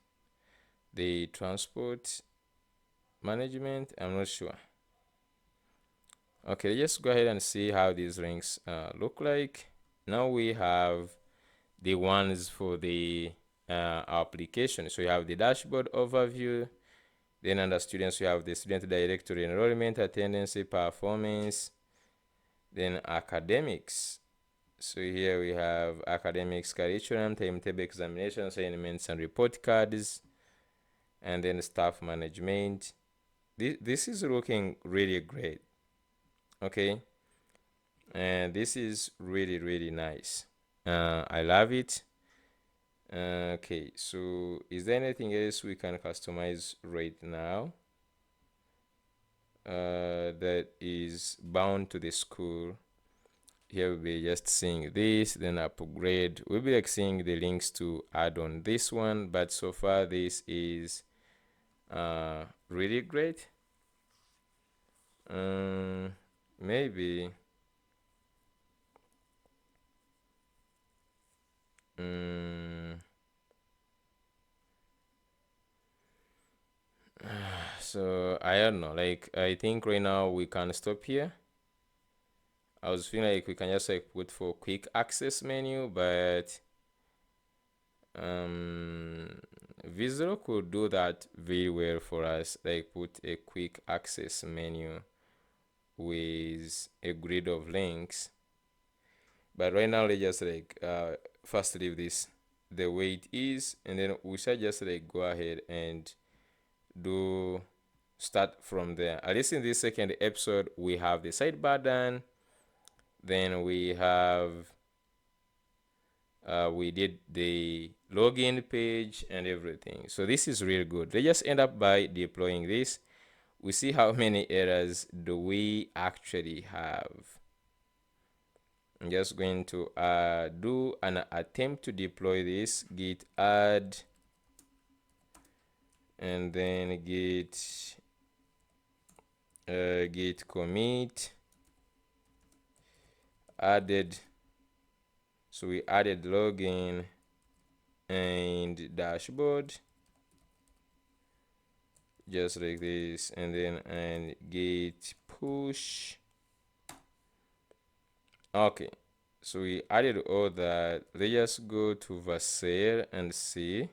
the transport management. I'm not sure. Okay, let's go ahead and see how these links look like. Now we have the ones for the application. So you have the dashboard overview. Then under students, you have the student directory, enrollment, attendance, performance. Then academics. So here we have academics, curriculum, timetable, examination assignments, and report cards. And then staff management. This is looking really great. Okay. And this is really, really nice. I love it. Okay, so is there anything else we can customize right now that is bound to the school? Here we'll be just seeing this, then upgrade. We'll be like seeing the links to add on this one, but so far this is really great. Maybe so I don't know, like I think right now we can stop here. I was feeling like we can just like put for quick access menu, but Visual could do that very well for us, like put a quick access menu with a grid of links. But right now let's just like first leave this the way it is, and then we should just like go ahead and do start from there. At least in this second episode we have the sidebar done, then we have we did the login page and everything. So this is really good. Let's just end up by deploying this. We see how many errors do we actually have. I'm just going to do an attempt to deploy this. Git add, and then git commit added So we added login and dashboard, just like this, and then and git push. Okay, so we added all that. Let's just go to Versailles and see.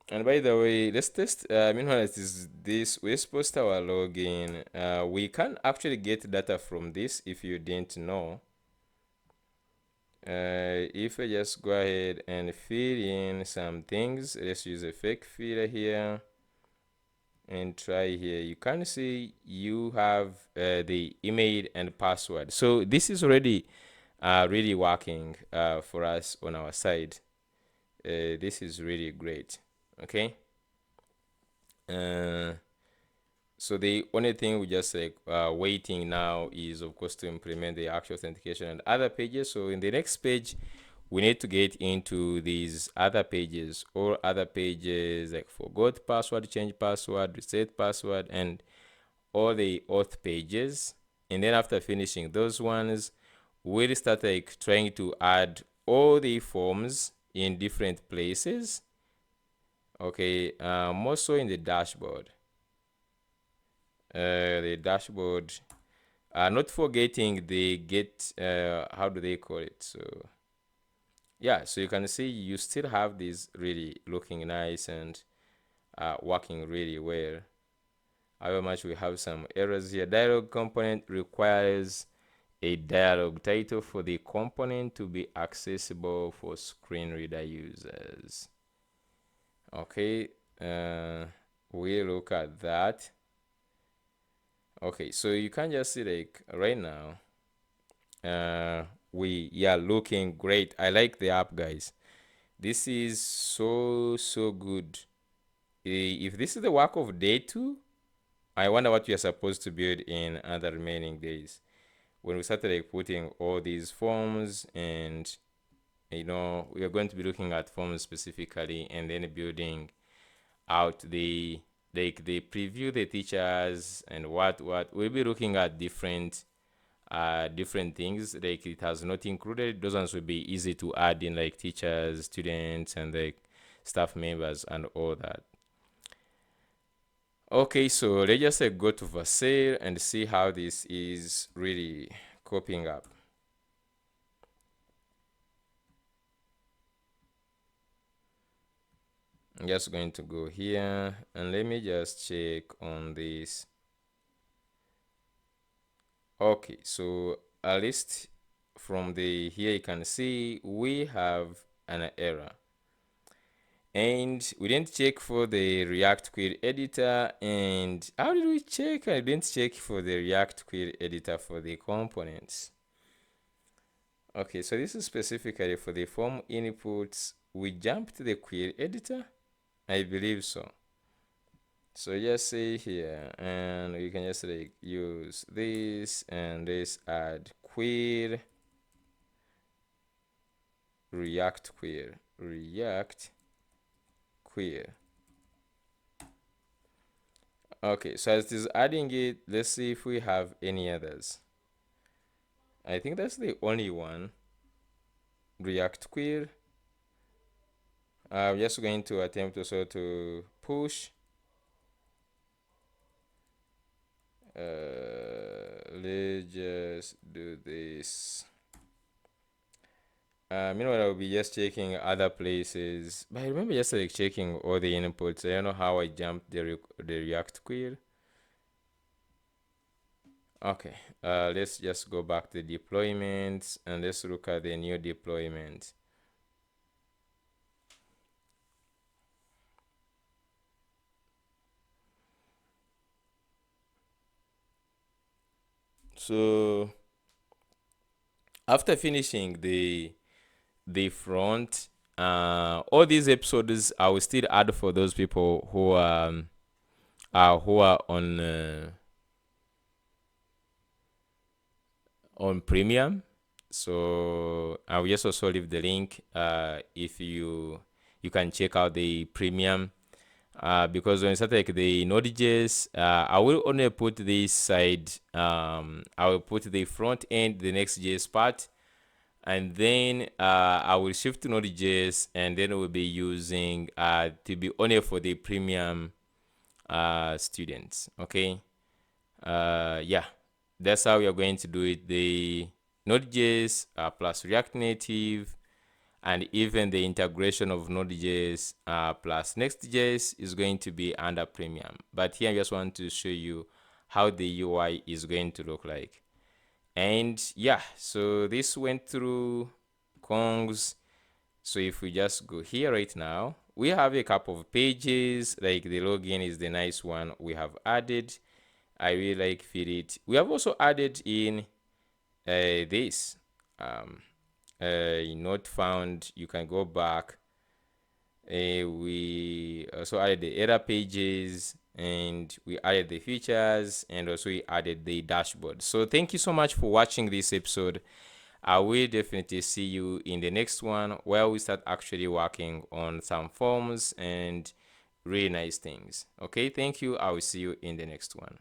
And by the way, let's test. Meanwhile, it is this. We post our login. We can actually get data from this if you didn't know. If I just go ahead and fill in some things, let's use a fake filter here and try here. You can see you have the email and password. So this is already really working for us on our side. This is really great. Okay. Uh, So the only thing we just like waiting now is of course to implement the actual authentication and other pages. So in the next page, we need to get into these other pages or other pages like forgot password, change password, reset password, and all the auth pages. And then after finishing those ones, we'll start like trying to add all the forms in different places. Okay, more so in the dashboard. The dashboard, not forgetting the get, how do they call it? So yeah, so you can see you still have this really looking nice and working really well. However much we have some errors here. Dialog component requires a dialog title for the component to be accessible for screen reader users. Okay, we look at that. Okay, so you can just see like right now, we looking great. I like the app, guys. This is so good. If this is the work of day 2, I wonder what we are supposed to build in other remaining days when we started like putting all these forms. And we are going to be looking at forms specifically and then building out the preview, the teachers, and what we'll be looking at different things. Like it has not included those ones will be easy to add in, like teachers, students, and like staff members and all that. Okay, so let's just go to Versailles and see how this is really coping up. I'm just going to go here and let me just check on this. Okay, so at least from the here you can see we have an error, and we didn't check for the React query editor. And how did we check? I didn't check for the React query editor for the components. Okay, so this is specifically for the form inputs. We jumped to the query editor, I believe so. So just say here, and we can just like use this and this, add query, React query. Okay, so as it is adding it, let's see if we have any others. I think that's the only one, React query. I'm just going to attempt also to push. Let's just do this. Meanwhile, I'll be just checking other places. But I remember just like checking all the inputs. I don't know how I jumped the React query. Okay, let's just go back to deployments and let's look at the new deployment. So after finishing the front, all these episodes I will still add for those people who are on premium. So I will just also leave the link if you can check out the premium because when I start like the Node.js, I will only put this side. I will put the front end, the Next.js part, and then I will shift to Node.js, and then we'll be using to be only for the premium students. Okay. Yeah, that's how we are going to do it. The Node.js plus React Native, and even the integration of Node.js plus Next.js is going to be under premium. But here I just want to show you how the UI is going to look like. And yeah, so this went through Kongs. So if we just go here right now, we have a couple of pages. Like the login is the nice one we have added. I really like fit it. We have also added in this not found. You can go back. We also added the error pages, and we added the features, and also we added the dashboard. So thank you so much for watching this episode. I will definitely see you in the next one, where we start actually working on some forms and really nice things. Okay, thank you. I will see you in the next one.